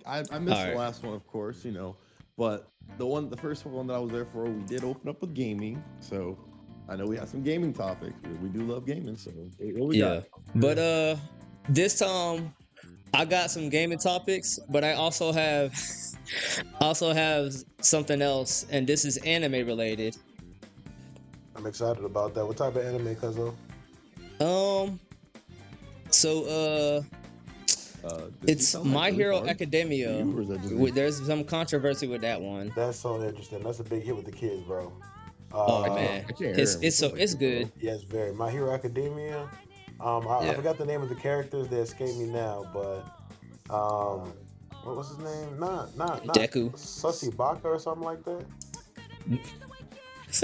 I All missed the right. last one, of course, but the first one that I was there for, we did open up with gaming. So I know we had some gaming topics. We do love gaming. So what we Yeah. got? But this time I got some gaming topics, but I also have something else, and this is anime related. I'm excited about that. What type of anime, Cuzzo? Um so Does he it's sound like My really Hero far to Academia. you, or is that just me? There's some controversy with that one. That's so interesting. That's a big hit with the kids, bro. Oh I can't. man. I can't hear It's him. He it's so sounds like it's super good. low. Yes, very. My Hero Academia. I Yeah. forgot the name of the characters. They escape me now, but what was his name? Not Deku. Sussy Baka or something like that.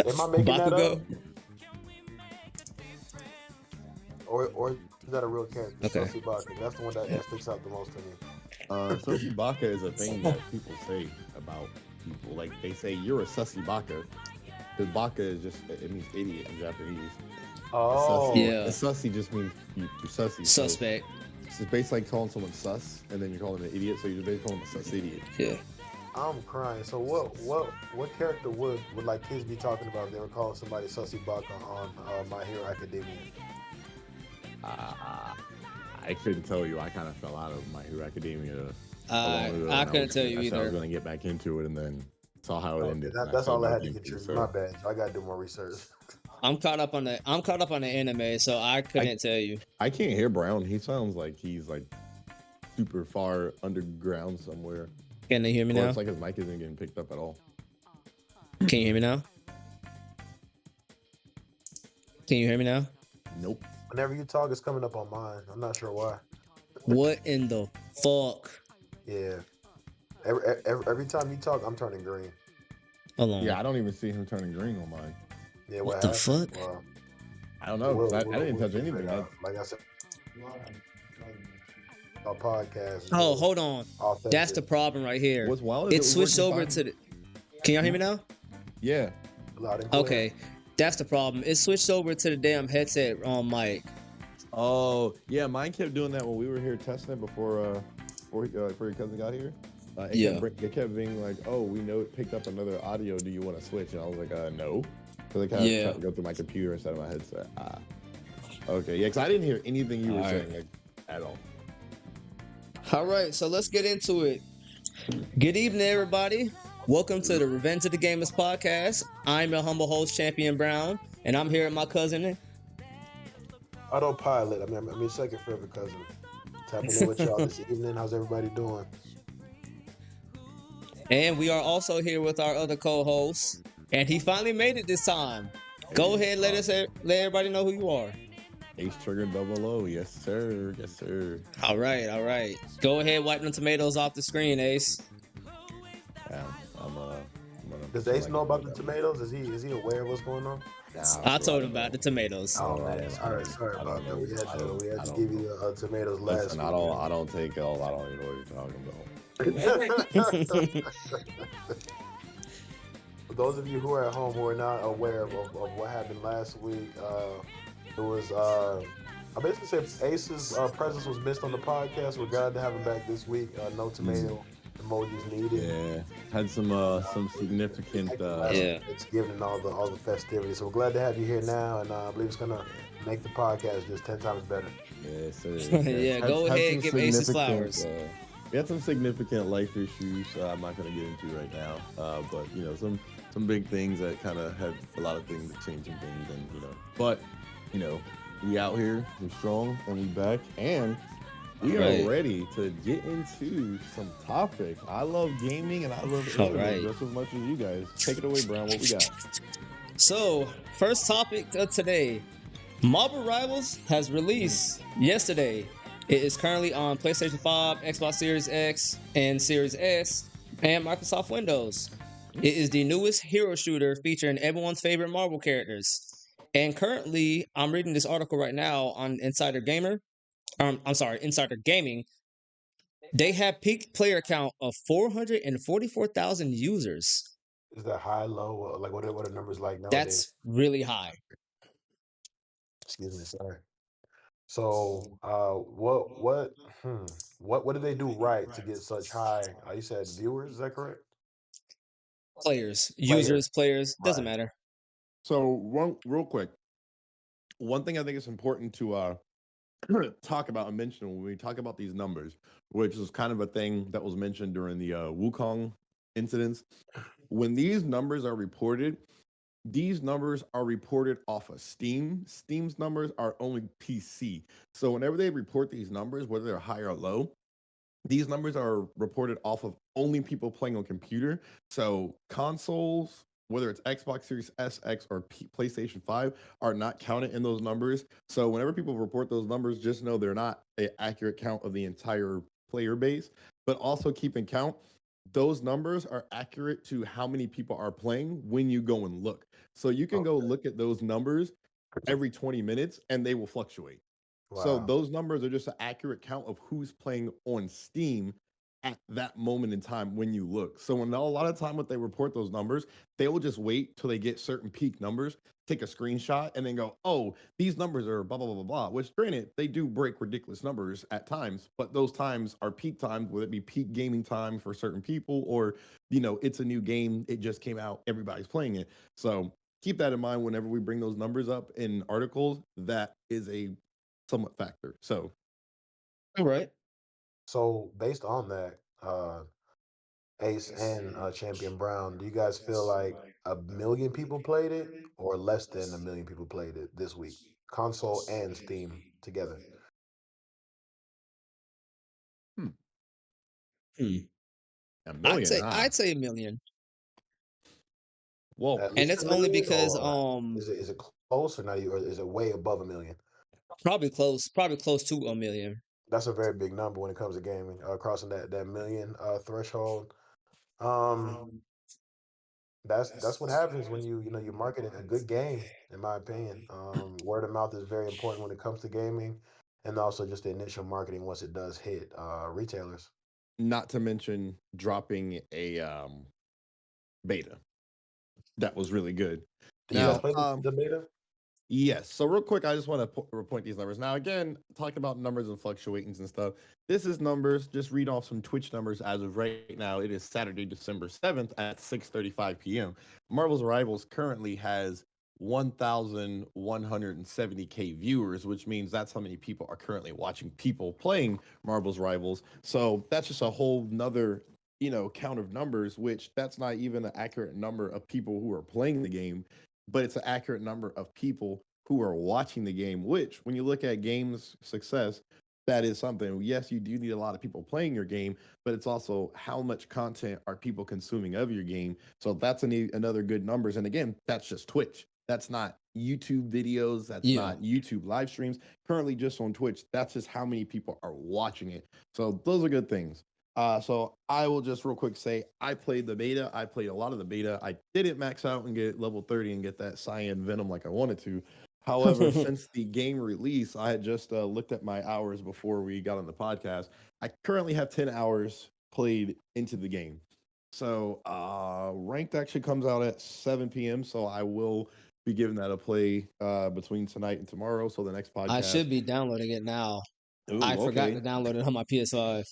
Am I making that up? Bakugo. Or is that a real character? Okay. Sussy Baka. That's the one that sticks out the most to me. Sussy baka is a thing that people say about people. Like they say you're a sussy baka because baka is just it means idiot in Japanese. Oh, Sussy, Yeah. sussy just means you're sussy. So Suspect. it's basically like calling someone sus, and then you're calling them an idiot. So you're basically calling them a sus idiot. Yeah. I'm crying. So what character would like kids be talking about if they were calling somebody Sussy Baka on My Hero Academia? Uh, I couldn't tell you. I kind of fell out of My Hero Academia a long ago. I and couldn't tell you I said I was either. going to get back into it, and then saw how it Okay, ended. and that's felt all I had back to into it. contribute. So My bad. I gotta do more research. I'm caught up on the anime, so I couldn't tell you. I can't hear Brown. He sounds like he's like super far underground somewhere. Can you hear me Or now? it's like his mic isn't getting picked up at all. Can you hear me now? Can you hear me now? Nope. Whenever you talk, it's coming up on mine. I'm not sure why. What in the fuck? Yeah. Every time you talk, I'm turning green. Hold on. Yeah, I don't even see him turning green on mine. Yeah, What what the happened? fuck? Well, I don't know. 'Cause I didn't touch figure anything. it out. Like I said, our podcast. Is Oh, hold on. authentic. That's the problem right here. What's wild is It it was switched working over fine. to the. Can y'all hear me now? Yeah. Loud and clear. Okay, that's the problem. It switched over to the damn headset on mic. Oh, yeah. Mine kept doing that when we were here testing it before your cousin got here. It kept being like, "Oh, we know it picked up another audio. Do you want to switch?" And I was like, "No," because I kind of tried to go through my computer instead of my headset. Okay, yeah, because I didn't hear anything you were saying like, at all. All right, so let's get into it. Good evening, everybody. Welcome to the Revenge of the Gamers podcast. I'm your humble host, Champion Brown, and I'm here with my cousin. Autopilot. I mean, second favorite cousin. Tapping in with y'all this evening. How's everybody doing? And we are also here with our other co-host, and he finally made it this time. Go ahead, let everybody know who you are. Ace Trigger Double O, yes sir, yes sir. All right. Go ahead, wipe them tomatoes off the screen, Ace. Yeah, I'm Does Ace know about the tomatoes? Is he aware of what's going on? I told him about the tomatoes. Oh man, sorry about that. We had to give you tomatoes last Listen, week. I don't take L. I don't even know what you're talking about. For those of you who are at home who are not aware of what happened last week, it was I basically said Ace's presence was missed on the podcast. We're glad to have him back this week. No tomato emojis needed. Yeah, had some significant Thanksgiving and all the festivities. So we're glad to have you here now, and I believe it's gonna make the podcast just 10 times better. Yes, sir. Yeah, go ahead and give Ace his flowers. We had some significant life issues. I'm not going to get into right now, but some big things that kind of had a lot of things changing things, and but we out here, we're strong, and we back, and we are ready to get into some topics. I love gaming and I love anime just as much as you guys. Take it away, Brown. What we got? So, first topic of today. Marvel Rivals has released yesterday. It is currently on PlayStation 5, Xbox Series X, and Series S, and Microsoft Windows. It is the newest hero shooter featuring everyone's favorite Marvel characters. And currently, I'm reading this article right now on Insider Gaming. They have peak player count of 444,000 users. Is that high, low? Like what are numbers like nowadays? That's really high. Excuse me, sorry. So, what What did they do right to get such high? You said viewers, is that correct? Players, Players, users, players, doesn't right? matter. So one real quick, one thing I think is important to talk about and mention when we talk about these numbers, which is kind of a thing that was mentioned during the Wukong incidents. When these numbers are reported, these numbers are reported off of Steam. Steam's numbers are only PC. So whenever they report these numbers, whether they're high or low, these numbers are reported off of only people playing on computer. So consoles, whether it's Xbox Series S, X, or PlayStation 5, are not counted in those numbers. So whenever people report those numbers, just know they're not an accurate count of the entire player base. But also keep in count, those numbers are accurate to how many people are playing when you go and look. So you can go Okay. look at those numbers every 20 minutes and they will fluctuate. So Wow. those numbers are just an accurate count of who's playing on Steam at that moment in time when you look. So when a lot of time when they report those numbers, they will just wait till they get certain peak numbers, take a screenshot, and then go, "Oh, these numbers are blah blah blah blah blah." Which, granted, they do break ridiculous numbers at times, but those times are peak times, whether it be peak gaming time for certain people, or it's a new game, it just came out, everybody's playing it. So keep that in mind whenever we bring those numbers up in articles. That is a somewhat factor. So All right. So based on that, Ace and Champion Brown, do you guys feel like 1 million people played it, or less than 1 million people played it this week, console and Steam together? hmm, Hmm. a I'd million, say huh? I'd say a million, Well, At and least it's a only million, because or is it close, or not? Or is it way above 1 million? probably close to a million. That's a very big number when it comes to gaming, crossing that million threshold. Um, that's what happens when you market a good game, in my opinion. Word of mouth is very important when it comes to gaming, and also just the initial marketing once it does hit retailers. not to mention dropping a beta that was really good. Did you guys Yeah. Now, play the beta? yes. So real quick, I just want to point these numbers. Now, again, talking about numbers and fluctuations and stuff. This is numbers. Just read off some Twitch numbers as of right now. It is Saturday, December 7th at 6:35 p.m. Marvel's Rivals currently has 1,170K viewers, which means that's how many people are currently watching people playing Marvel's Rivals. So that's just a whole nother count of numbers, which that's not even an accurate number of people who are playing the game, but it's an accurate number of people who are watching the game, which when you look at games success, that is something. Yes, you do need a lot of people playing your game, but it's also how much content are people consuming of your game. So that's another good numbers. And again, that's just Twitch. That's not YouTube videos. That's Yeah. not YouTube live streams. Currently, just on Twitch, that's just how many people are watching it. So those are good things. So I will just real quick say I played the beta. I played a lot of the beta. I didn't max out and get level 30 and get that cyan venom like I wanted to. However, since the game release, I had just looked at my hours before we got on the podcast. I currently have 10 hours played into the game. So ranked actually comes out at 7 p.m. So I will be giving that a play between tonight and tomorrow. So the next I podcast. should be downloading it now. I Ooh, forgot okay. to download it on my PS5,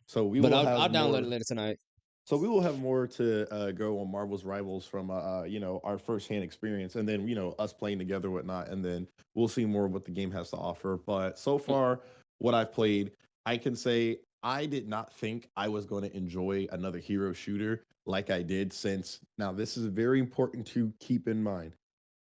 So we but will I'll have download it more. later tonight. So we will have more to go on Marvel's Rivals from our firsthand experience, and then us playing together, whatnot, and then we'll see more of what the game has to offer. But so far, what I've played, I can say I did not think I was going to enjoy another hero shooter like I did. Since now, this is very important to keep in mind.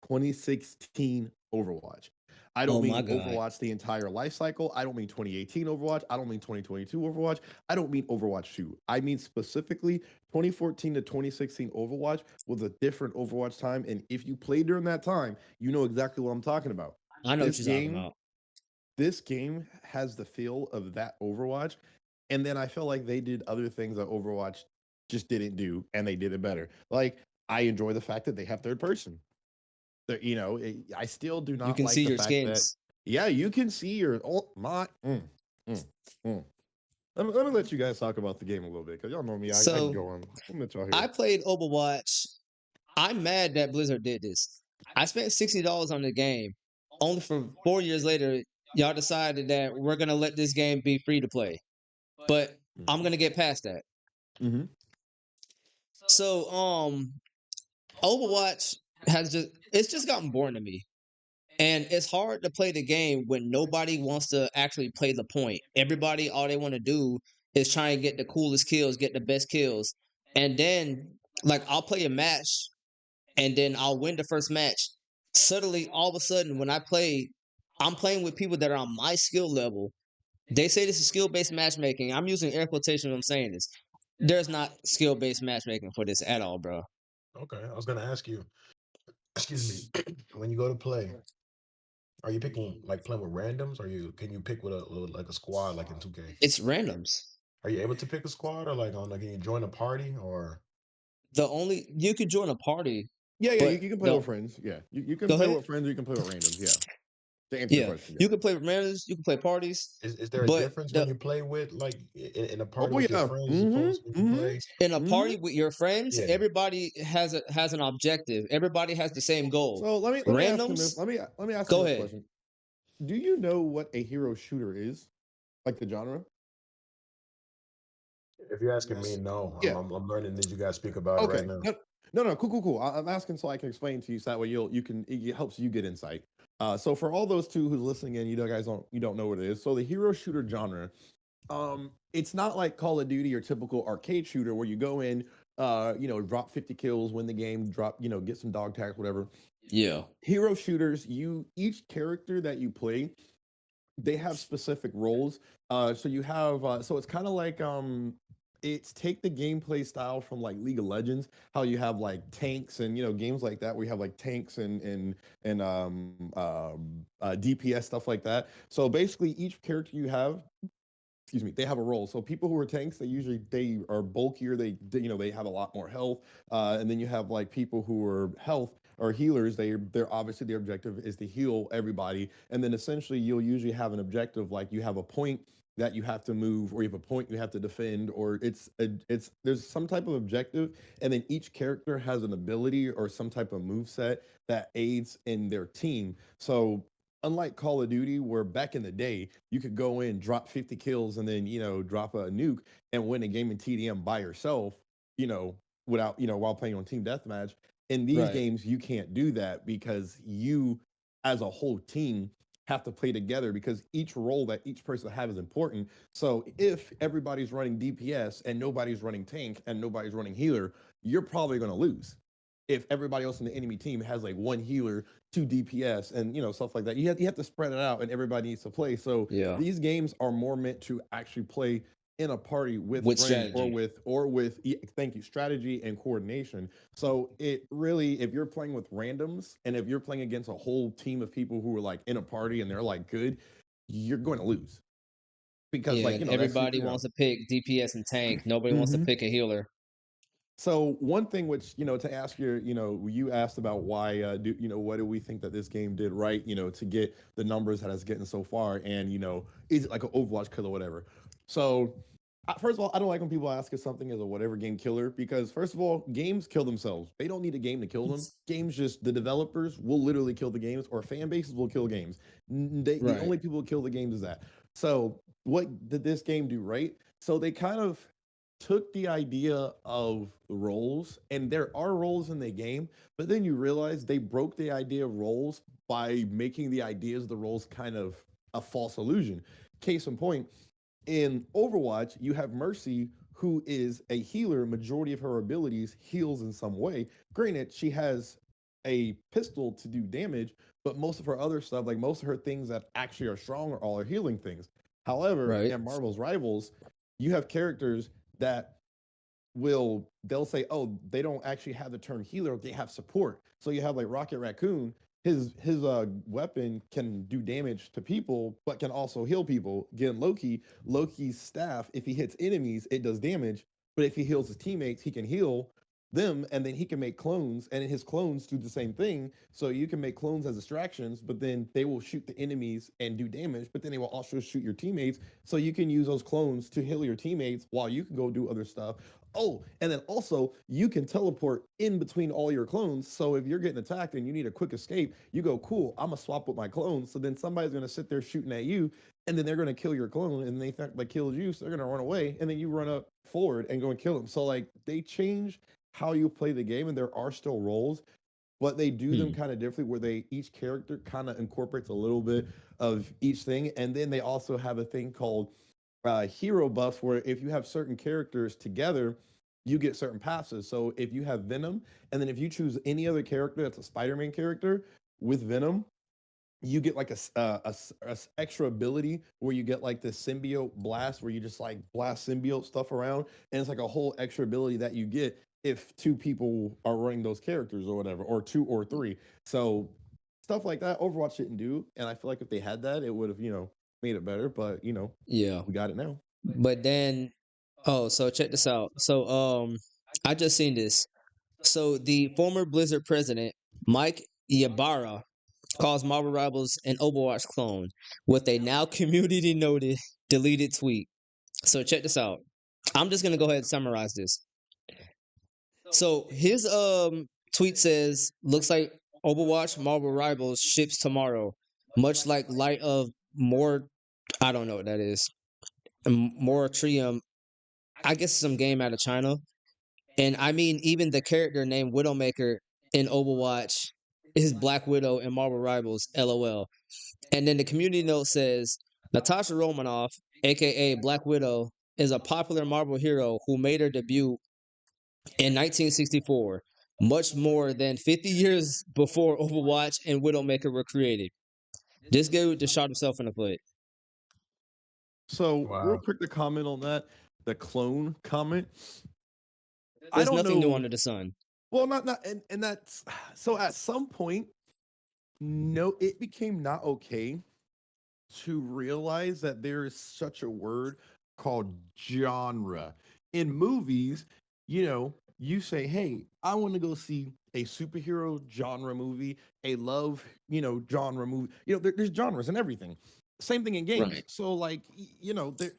2016 Overwatch. I don't Oh my mean god. Overwatch the entire life cycle. I don't mean 2018 Overwatch. I don't mean 2022 Overwatch. I don't mean Overwatch 2. I mean specifically 2014 to 2016 Overwatch was a different Overwatch time. And if you played during that time, you know exactly what I'm talking about. I know what This you're talking game, about. this game has the feel of that Overwatch. And then I feel like they did other things that Overwatch just didn't do, and they did it better. Like, I enjoy the fact that they have third person. I still do You not can like see the your fact that, skins. yeah, you can see your, oh, mm, mm. Let me let you guys talk about the game a little bit because y'all know me. I can So go on. Let me let y'all I hear. played Overwatch. I'm mad that Blizzard did this. I spent $60 on the game, only for 4 years later, y'all decided that we're gonna let this game be free to play. but I'm gonna get past that. Mm-hmm. So, Overwatch has just gotten boring to me. And it's hard to play the game when nobody wants to actually play the point. Everybody, all they want to do is try and get the coolest kills, get the best kills. And then, like, I'll play a match and then I'll win the first match. Suddenly, all of a sudden, when I play, I'm playing with people that are on my skill level. They say this is skill based matchmaking. I'm using air quotation when I'm saying this. There's not skill based matchmaking for this at all, bro. Okay, I was gonna ask you. Excuse me. When you go to play, are you picking like playing with randoms? Or you can you pick with like a squad like in 2K? It's randoms. Are you able to pick a squad or like on like can you join a party or The only you could join a party, Yeah, yeah, but you can play the with friends. Yeah, you can go play ahead. with friends or you can play with randoms. Yeah, to answer your Yeah, question, yeah. you can play with randoms, you can play parties, is there a but difference when the you play with like in a party Oh with your yeah. friends as opposed to when Mm-hmm. you Mm-hmm. play? in a Mm-hmm. party with your friends, Yeah. everybody has an objective. Everybody has the same goal. So let me ask him this. Randoms, Let me ask him go this ahead. question. Do you know what a hero shooter is? Like the genre? If you're asking me, no, Yeah. I'm learning that you guys speak about it right Okay. now. No, no, no. Cool, cool, cool. I'm asking so I can explain to you so that way you can it helps you get insight. So for all those two who's listening in, you don't know what it is. So the hero shooter genre, it's not like Call of Duty or typical arcade shooter where you go in, drop 50 kills, win the game, drop, get some dog tags, whatever. Yeah, Hero shooters, each character that you play, they have specific roles. So you have so it's kind of like it's take the gameplay style from like League of Legends, how you have like tanks and games like that where you have like tanks and DPS stuff like that. So basically, each character you have, excuse me, they have a role. So people who are tanks, they are bulkier, they have a lot more health, and then you have like people who are health or healers. They're obviously their objective is to heal everybody, and then essentially you'll usually have an objective like you have a point that you have to move, or you have a point you have to defend, or it's there's some type of objective, and then each character has an ability or some type of move set that aids in their team. So unlike Call of Duty, where back in the day you could go in, drop 50 kills, and then drop a nuke and win a game in TDM by yourself, you know, without while playing on team deathmatch. In these right. games, you can't do that because you, as a whole team, have to play together because each role that each person have is important. So if everybody's running DPS and nobody's running tank and nobody's running healer, you're probably going to lose if everybody else in the enemy team has like one healer, two DPS, and stuff like that. You have to spread it out, and everybody needs to play. So Yeah, these games are more meant to actually play in a party with with friends or strategy. with thank you, strategy and coordination. So it really, if you're playing with randoms and if you're playing against a whole team of people who are like in a party and they're like good, you're going to lose because Yeah, like and that's everybody wants to pick DPS and tank. Nobody wants to Mhm. pick a healer. So one thing which to ask your you asked about why what do we think that this game did right to get the numbers that it's getting so far, and is it like an Overwatch killer or whatever. So first of all, I don't like when people ask if something is a whatever game killer, because first of all, games kill themselves. They don't need a game to kill them. Games, just the developers will literally kill the games, or fan bases will kill games. The Right. only people who kill the games is that. So what did this game do right? So they kind of took the idea of roles, and there are roles in the game, but then you realize they broke the idea of roles by making the ideas of the roles kind of a false illusion. Case in point, in Overwatch, you have Mercy, who is a healer. Majority of her abilities heals in some way. Granted, she has a pistol to do damage, but most of her other stuff, like most of her things that actually are strong, are all healing things. However, Right. in Marvel's Rivals, you have characters that they'll say, oh, they don't actually have the term healer, they have support. So you have like Rocket Raccoon, his weapon can do damage to people but can also heal people. Again, Loki's staff, if he hits enemies it does damage, but if he heals his teammates he can heal. them, and then he can make clones, and his clones do the same thing. So you can make clones as distractions, but then they will shoot the enemies and do damage, but then they will also shoot your teammates. So you can use those clones to heal your teammates while you can go do other stuff. Oh, and then also you can teleport in between all your clones. So if you're getting attacked and you need a quick escape, you go, cool, I'm gonna swap with my clones. So then somebody's gonna sit there shooting at you, and then they're gonna kill your clone, and they think they killed you, so they're gonna run away, and then you run up forward and go and kill them. So like they change how you play the game, and there are still roles, but they do them Hmm. kind of differently where they each character kind of incorporates a little bit of each thing. And then they also have a thing called hero buffs, where if you have certain characters together, you get certain passes. So if you have Venom, and then if you choose any other character that's a Spider-Man character with Venom, you get like a extra ability where you get like this symbiote blast, where you just like blast symbiote stuff around, and it's like a whole extra ability that you get if two people are running those characters or whatever, or two or three. So stuff like that Overwatch didn't do, and I feel like if they had that, it would have made it better. But Yeah. we got it now. But then, oh, so check this out. So, I just seen this. So the former Blizzard president, Mike Ybarra, calls Marvel Rivals an Overwatch clone with a now community noted deleted tweet. So check this out. I'm just gonna go ahead and summarize this. So his tweet says, looks like Overwatch Marvel Rivals ships tomorrow, much like Light of More. I don't know what that is. Moratorium. I guess some game out of China. And I mean, even the character named Widowmaker in Overwatch is Black Widow in Marvel Rivals. LOL. And then the community note says Natasha Romanoff, aka Black Widow, is a popular Marvel hero who made her debut in 1964, much more than 50 years before Overwatch and Widowmaker were created. This dude just shot himself in the foot. So real Wow. quick to comment on that, the clone comment. I There's don't nothing new know. under the sun. Well, not and that's so at some point, no, it became not okay to realize that there is such a word called genre. In movies, you say, hey, I want to go see a superhero genre movie, a love, genre movie. There's genres and everything. Same thing in games. Right. So, like, there,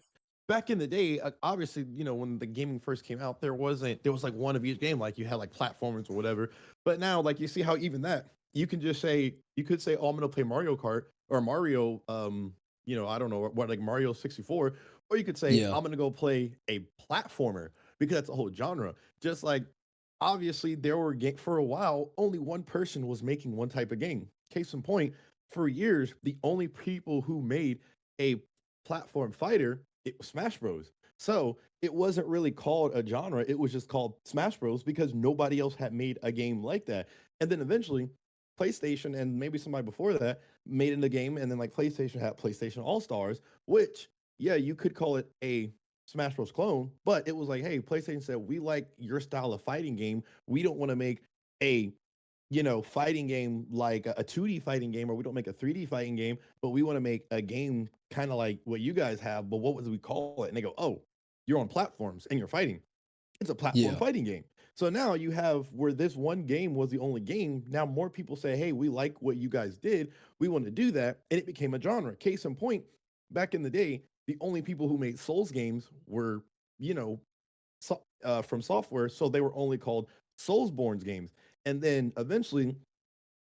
back in the day, obviously, when the gaming first came out, there was like one of each game, like you had like platformers or whatever. But now, like, you see how even that, you could say, oh, I'm going to play Mario Kart or Mario, I don't know what, like Mario 64, or you could say, Yeah. I'm going to go play a platformer, because that's a whole genre. Just like, obviously, there were for a while, only one person was making one type of game. Case in point, for years, the only people who made a platform fighter, it was Smash Bros. So it wasn't really called a genre, it was just called Smash Bros, because nobody else had made a game like that. And then eventually, PlayStation and maybe somebody before that made it a game, and then like PlayStation had PlayStation All Stars, which, yeah, you could call it a Smash Bros. Clone, but it was like, hey, PlayStation said, we like your style of fighting game. We don't want to make a fighting game like a 2D fighting game, or we don't make a 3D fighting game, but we want to make a game kind of like what you guys have. But what would we call it? And they go, oh, you're on platforms and you're fighting. It's a platform Yeah. fighting game. So now you have, where this one game was the only game, now more people say, hey, we like what you guys did. We want to do that. And it became a genre. Case in point, back in the day, the only people who made Souls games were, you know, from software. So they were only called Soulsborne's games. And then eventually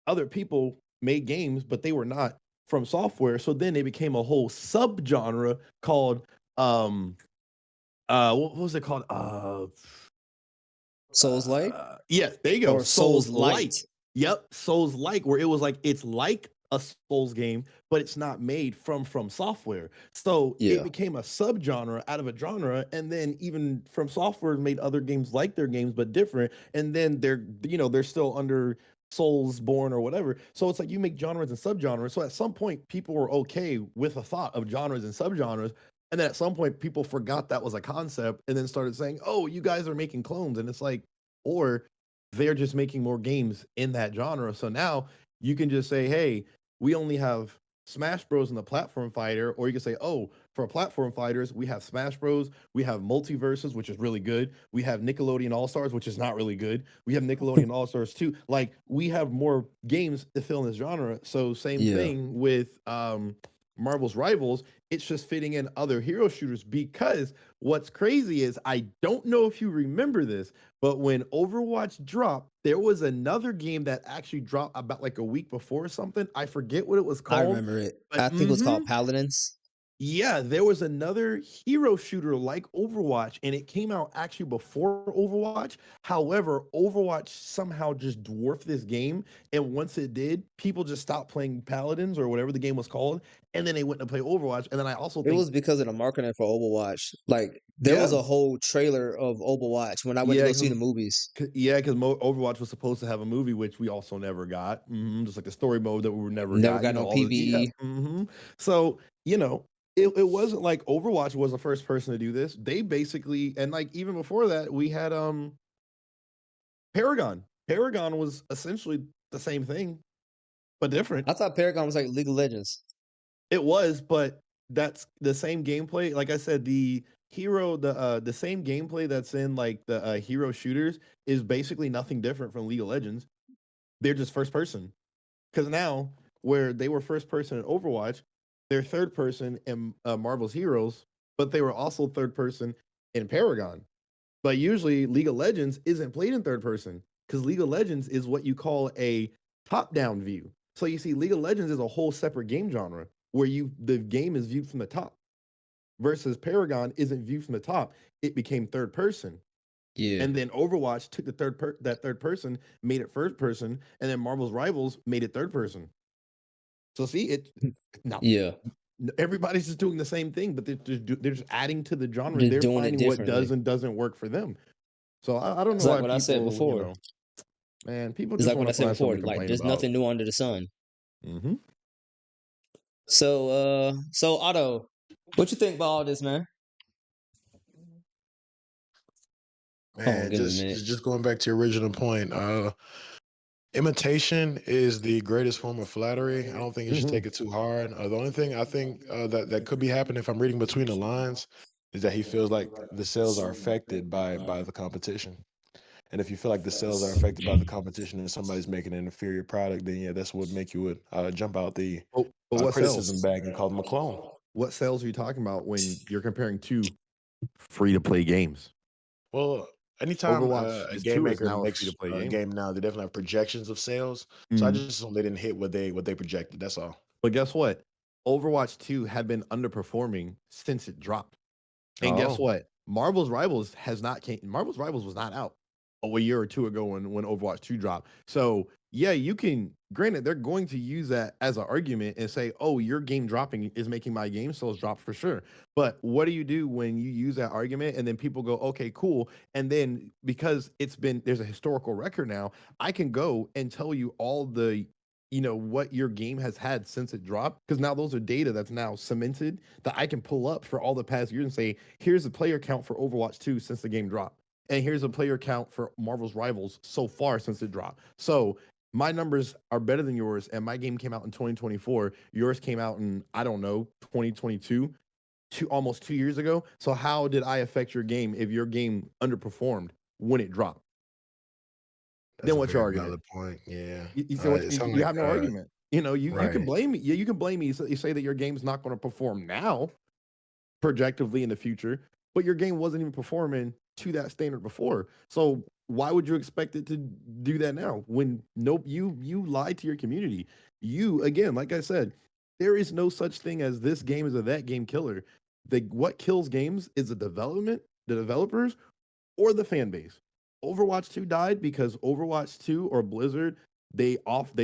other people made games, but they were not from software. So then they became a whole subgenre called, what was it called? Souls like Yes, there you go. or Souls Souls light. like. Yep, Souls like, where it was like it's like a Souls game, but it's not made from software. So it Yeah. became a subgenre out of a genre, and then even from software made other games like their games but different. And then they're still under Soulsborne or whatever. So it's like you make genres and subgenres. So at some point, people were okay with the thought of genres and subgenres. And then at some point, people forgot that was a concept and then started saying, oh, you guys are making clones. And it's like, or they're just making more games in that genre. So now you can just say, hey, we only have Smash Bros in the platform fighter, or you can say, oh, for platform fighters, we have Smash Bros, we have Multiverses, which is really good. We have Nickelodeon All Stars, which is not really good. We have Nickelodeon All Stars 2. Like we have more games to fill in this genre. So same Yeah, thing with Marvel's Rivals. It's just fitting in other hero shooters because what's crazy is I don't know if you remember this, but when Overwatch dropped, there was another game that actually dropped about like a week before or something. I forget what it was I called, remember it. but I think it was called Paladins. yeah, there was another hero shooter like Overwatch, and it came out actually before Overwatch. However, Overwatch somehow just dwarfed this game, and once it did, people just stopped playing Paladins or whatever the game was called, and then they went to play Overwatch. And then I also It think, was because of the marketing for Overwatch. Like there was yeah, a whole trailer of Overwatch when I went to yeah, go see the movies. yeah, because Overwatch was supposed to have a movie, which we also never got. Just like the story mode that we never Never got. got no All the yeah. PVE. So it wasn't like Overwatch was the first person to do this. They basically, and like even before that, we had Paragon. Paragon was essentially the same thing but different. I thought Paragon was like League of Legends. It was, but that's the same gameplay. Like I said, the same gameplay that's in like the hero shooters is basically nothing different from League of Legends. They're just first person. Because now, where they were first person in Overwatch, they're third person in Marvel's Heroes, but they were also third person in Paragon. But usually, League of Legends isn't played in third person because League of Legends is what you call a top down view. So you see, League of Legends is a whole separate game genre where the game is viewed from the top versus Paragon isn't viewed from the top. It became third person. Yeah. And then Overwatch took that third person, made it first person, and then Marvel's Rivals made it third person. So see, it now Yeah. everybody's just doing the same thing, but they're just adding to the genre. Just They're doing it finding what does differently. and doesn't work for them. So I don't It's know like why what I said people, before. man, people It's just like want what I to said find before. something to Like complain there's about. nothing new under the sun. Mm-hmm. So Otto, what you think about all this, man? Hold on, Man, give me a minute. just going back to your original point. Imitation is the greatest form of flattery. I don't think you should Mm-hmm. take it too hard. The only thing I think that could be happening, if I'm reading between the lines, is that he feels like the sales are affected by the competition. And if you feel like the sales are affected by the competition and somebody's making an inferior product, then yeah, that's what make you would jump out the But what criticism sells? bag and call them a clone. What sales are you talking about when you're comparing two free to play games? Well, anytime Overwatch a is game two is maker now a free to makes play a game. game now, they definitely have projections of sales. So I Mm-hmm. just assume they didn't hit what they projected. That's all. But guess what? Overwatch 2 had been underperforming since it dropped. And guess Oh, what? Marvel's Rivals was not out a year or two ago when Overwatch 2 dropped. So yeah, you can granted they're going to use that as an argument and say, oh, your game dropping is making my game sales drop for sure. But what do you do when you use that argument and then people go, okay, cool. And then because there's a historical record now, I can go and tell you all the what your game has had since it dropped because now those are data that's now cemented that I can pull up for all the past years and say here's the player count for Overwatch 2 since the game dropped and here's a player count for Marvel's Rivals so far since it dropped. So my numbers are better than yours and my game came out in 2024, yours came out in I don't know 2022, almost 2 years ago. So how did I affect your game if your game underperformed when it dropped? that's Then a what's your very argument? valid point. Yeah. You say what It sounds you like have no argument. You can right. blame me. Yeah, you can blame me. You say that your game's not going to perform now, projectively in the future, but your game wasn't even performing to that standard before. So why would you expect it to do that now? When nope, you lied to your community. You again, like I said, there is no such thing as this game is a that game killer. What kills games is the developers, or the fan base. Overwatch 2 died because Overwatch 2 or Blizzard they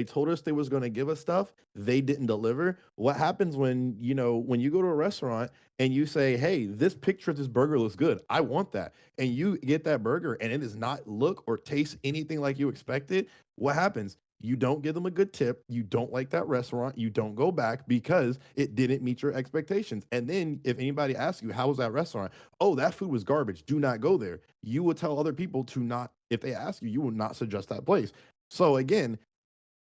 told us they was going to give us stuff, they didn't deliver. What happens when you go to a restaurant and you say, "Hey, this picture of this burger looks good. I want that." And you get that burger and it does not look or taste anything like you expected. What happens? You don't give them a good tip. You don't like that restaurant. You don't go back because it didn't meet your expectations. And then if anybody asks you, how was that restaurant? Oh, that food was garbage. Do not go there. You will tell other people to not, if they ask you, you will not suggest that place. So again,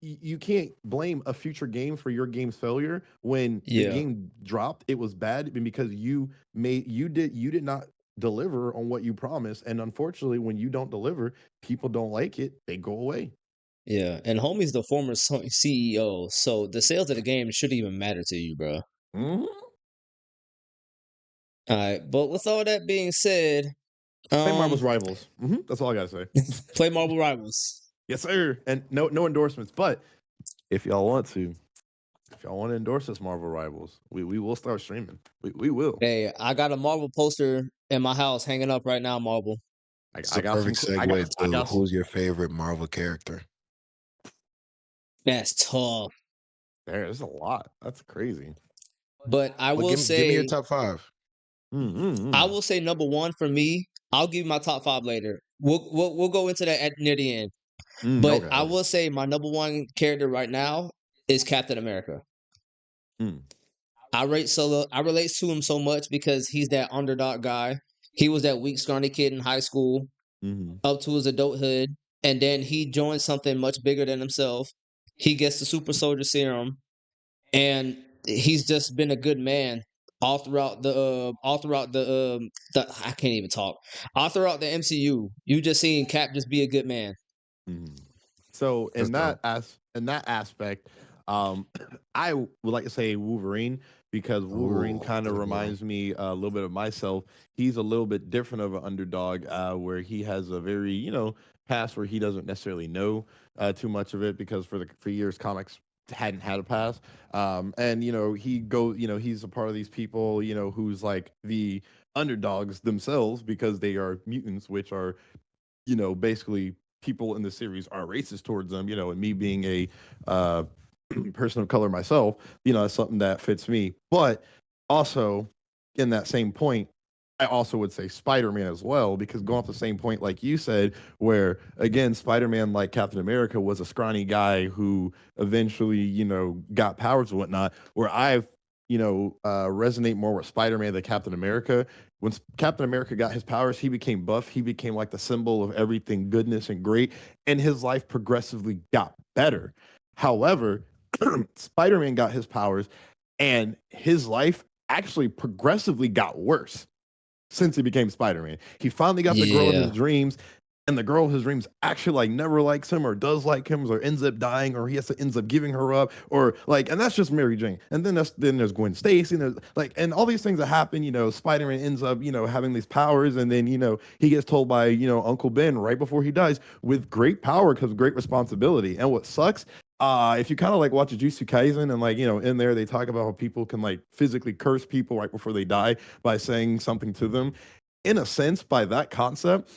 you can't blame a future game for your game's failure when the Yeah, game dropped. It was bad because you did not deliver on what you promised, and unfortunately, when you don't deliver, people don't like it. They go away. yeah. And homie's the former CEO, so the sales of the game shouldn't even matter to you, bro. Hmm. All right, but with all that being said, Play Marvel's um, Rivals. That's all I gotta say. play Marvel Rivals. Yes, sir. And no endorsements, but if y'all want to, if y'all want to endorse us, Marvel Rivals, we will start streaming. We will. Hey, I got a Marvel poster in my house hanging up right now. Marvel. It's I a got some. perfect I segue to got. who's your favorite Marvel character? That's tough. There's a lot. That's crazy. But I Well, will give me your say, top five. I Mm-hmm. will say number one for me. I'll give you my top five later. We'll go into that near the end. But Okay. I Okay. will say my number one character right now is Captain America. Mm. I rate Solo. I relate to him so much because he's that underdog guy. He was that weak, scrawny kid in high school Mm-hmm. up to his adulthood, and then he joins something much bigger than himself. He gets the super soldier serum, and he's just been a good man all throughout the I can't even talk all throughout the MCU. You just seen Cap just be a good man. Mm-hmm. So That's dope. in that aspect, I would like to say Wolverine because Wolverine Oh, kind of good one. reminds me a little bit of myself. He's a little bit different of an underdog, where he has a very past where he doesn't necessarily know too much of it because for years comics hadn't had a past. And he's a part of these people who's like the underdogs themselves because they are mutants, which are basically people in the series are racist towards them, and me being a uh, person of color myself, that's something that fits me. But also, in that same point, I also would say Spider Man as well, because going off the same point, like you said, where again, Spider Man, like Captain America, was a scrawny guy who eventually, got powers and whatnot, where resonate more with Spider Man than Captain America. When Captain America got his powers, he became buff. He became like the symbol of everything goodness and great, and his life progressively got better. However, Spider Man got his powers, and his life actually progressively got worse since he became Spider-Man. He finally got the girl of his Yeah, dreams, and the girl of his dreams actually like never likes him or does like him or ends up dying or he has to ends up giving her up or like, and that's just Mary Jane. And then there's Gwen Stacy and there's like, and all these things that happen, Spider-Man ends up, having these powers, and then, he gets told by, Uncle Ben right before he dies, with great power comes great responsibility. And what sucks, if you kind of like watch Jujutsu Kaisen, and like, in there they talk about how people can like physically curse people right before they die by saying something to them. In a sense, by that concept,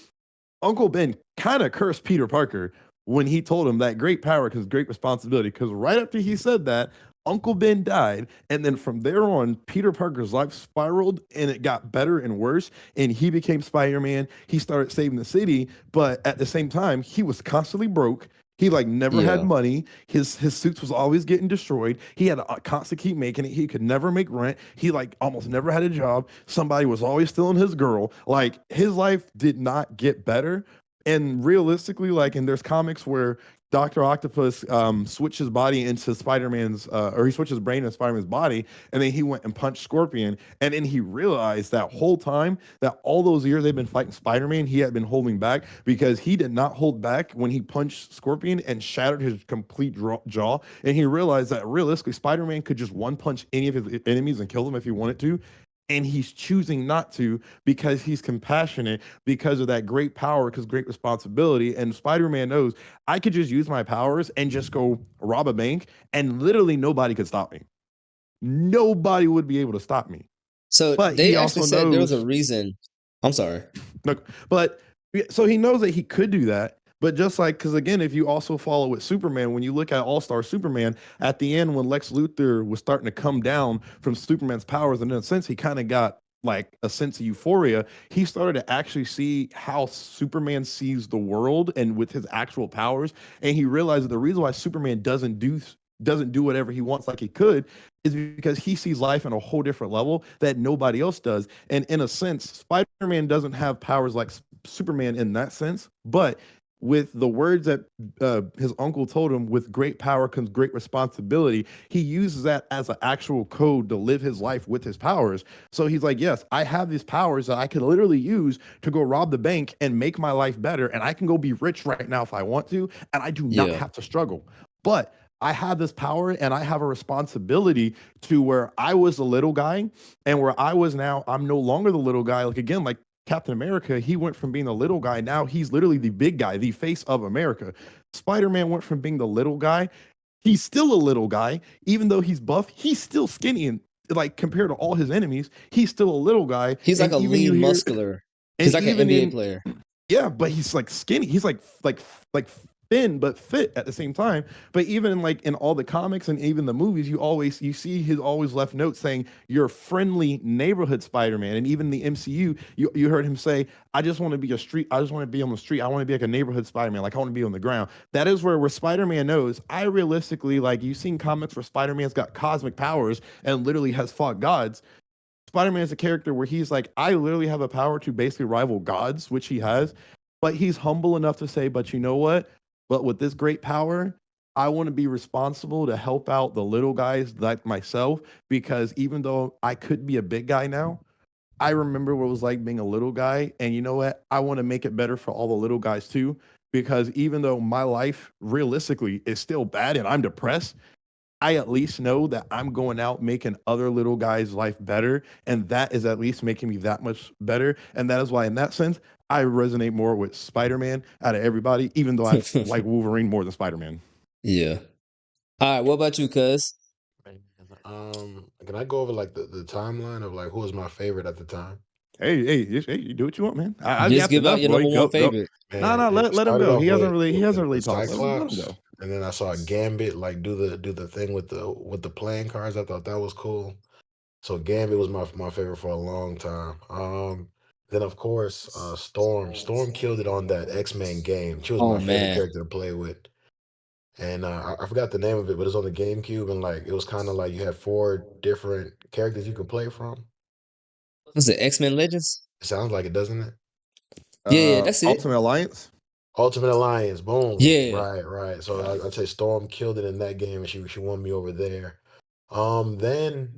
Uncle Ben kind of cursed Peter Parker when he told him that great power comes great responsibility. Because right after he said that, Uncle Ben died. And then from there on, Peter Parker's life spiraled and it got better and worse. And he became Spider Man. He started saving the city. But at the same time, he was constantly broke. He like never had yeah, money. His suits was always getting destroyed. He had to constantly keep making it. He could never make rent. He like almost never had a job. Somebody was always stealing his girl. Like his life did not get better. And realistically, like, and there's comics where Doctor Octopus switched his body into Spider-Man's, or he switched his brain in Spider-Man's body, and then he went and punched Scorpion, and then he realized that whole time that all those years they've been fighting Spider-Man, he had been holding back because he did not hold back when he punched Scorpion and shattered his complete jaw, and he realized that realistically Spider-Man could just one punch any of his enemies and kill them if he wanted to. And he's choosing not to because he's compassionate because of that great power, because great responsibility. And Spider-Man knows I could just use my powers and just go rob a bank, and literally nobody could stop me. Nobody would be able to stop me. so But they he actually also said there was a knows, reason. I'm sorry. look, but so he knows that he could do that. But just like, because again, if you also follow with Superman, when you look at All Star Superman, at the end, when Lex Luthor was starting to come down from Superman's powers, and in a sense, he kind of got like a sense of euphoria. He started to actually see how Superman sees the world and with his actual powers. And he realized that the reason why Superman doesn't do whatever he wants like he could is because he sees life on a whole different level that nobody else does. And in a sense, Spider-Man doesn't have powers like Superman in that sense, but with the words that his uncle told him, with great power comes great responsibility. He uses that as an actual code to live his life with his powers. So he's like, yes, I have these powers that I could literally use to go rob the bank and make my life better. And I can go be rich right now if I want to. And I do not Yeah. have to struggle. But I have this power and I have a responsibility to where I was the little guy and where I was now, I'm no longer the little guy. Like, again, like Captain America, he went from being the little guy. Now he's literally the big guy, the face of America. Spider-Man went from being the little guy. He's still a little guy, even though he's buff. He's still skinny, and like compared to all his enemies, he's still a little guy. He's like And a even you lean hear, muscular. and He's like an even NBA in player. yeah, but he's like skinny. He's like thin but fit at the same time. But even in like in all the comics and even the movies, you see his always left notes saying you're friendly neighborhood Spider-Man. And even in the MCU, you heard him say, I just want to be a street, I just want to be on the street. I want to be like a neighborhood Spider-Man. Like I want to be on the ground. That is where Spider-Man knows. I realistically, like you've seen comics where Spider-Man's got cosmic powers and literally has fought gods. Spider-Man is a character where he's like, I literally have a power to basically rival gods, which he has, but he's humble enough to say, but you know what? But with this great power, I want to be responsible to help out the little guys like myself, because even though I could be a big guy now, I remember what it was like being a little guy. And you know what? I want to make it better for all the little guys too, because even though my life realistically is still bad and I'm depressed, I at least know that I'm going out making other little guys' life better. And that is at least making me that much better. And that is why, in that sense, I resonate more with Spider Man out of everybody, even though I like Wolverine more than Spider Man. Yeah. All right. What about you, cuz? Man, can I go over like the timeline of like who was my favorite at the time? Hey, you do what you want, man. I've Just yapped give out enough, your boy. number one Go. favorite. No, Man, no, it let him started go. off with He hasn't really the talked. Let him go. Cyclops, and then I saw Gambit like do the thing with the playing cards. I thought that was cool. So Gambit was my favorite for a long time. Then of course, Storm. Storm killed it on that X-Men game. She was Oh my favorite man. character to play with. And I forgot the name of it, but it's on the GameCube, and like it was kind of like you had four different characters you could play from. Was it X-Men Legends? It sounds like it, doesn't it? Yeah, that's it. Ultimate Alliance. Ultimate Alliance, boom. Yeah. Right. So I'd say Storm killed it in that game, and she won me over there. Then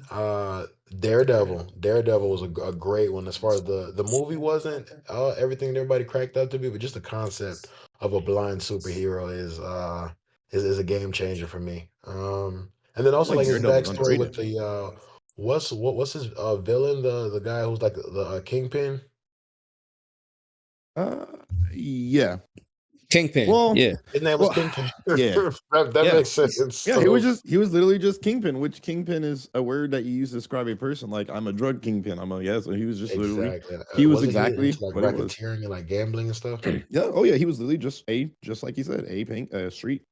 Daredevil. Daredevil was a great one as far as the movie wasn't everything that everybody cracked up to be, but just the concept of a blind superhero is a game changer for me. And then I feel also like like his Daredevil's backstory with underrated. the what's his villain, the guy who's like the Kingpin. Uh, yeah. Kingpin. Well, Yeah. His name was well, Kingpin. yeah, That yeah. makes sense. Yeah, So he was literally just kingpin, which kingpin is a word that you use to describe a person. Like I'm a drug kingpin. I'm a yeah. So he was just literally exactly. he was Wasn't he exactly into like what he was. racketeering and like gambling and stuff? Yeah. Oh yeah. He was literally just like he said, a pink street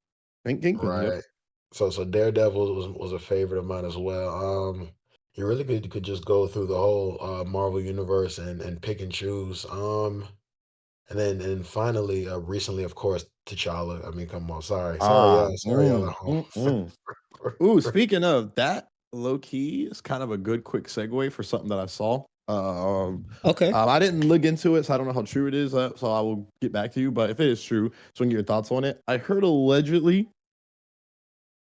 pink kingpin. Yep. Right. So Daredevil was a favorite of mine as well. You really could just go through the whole Marvel universe and pick and choose. And then finally, recently, of course, T'Challa. I mean, come on, sorry, y'all at home. Mm. Ooh, speaking of that, low key is kind of a good quick segue for something that I saw. Okay. I didn't look into it, so I don't know how true it is. So I will get back to you. But if it is true, so I can get your thoughts on it. I heard allegedly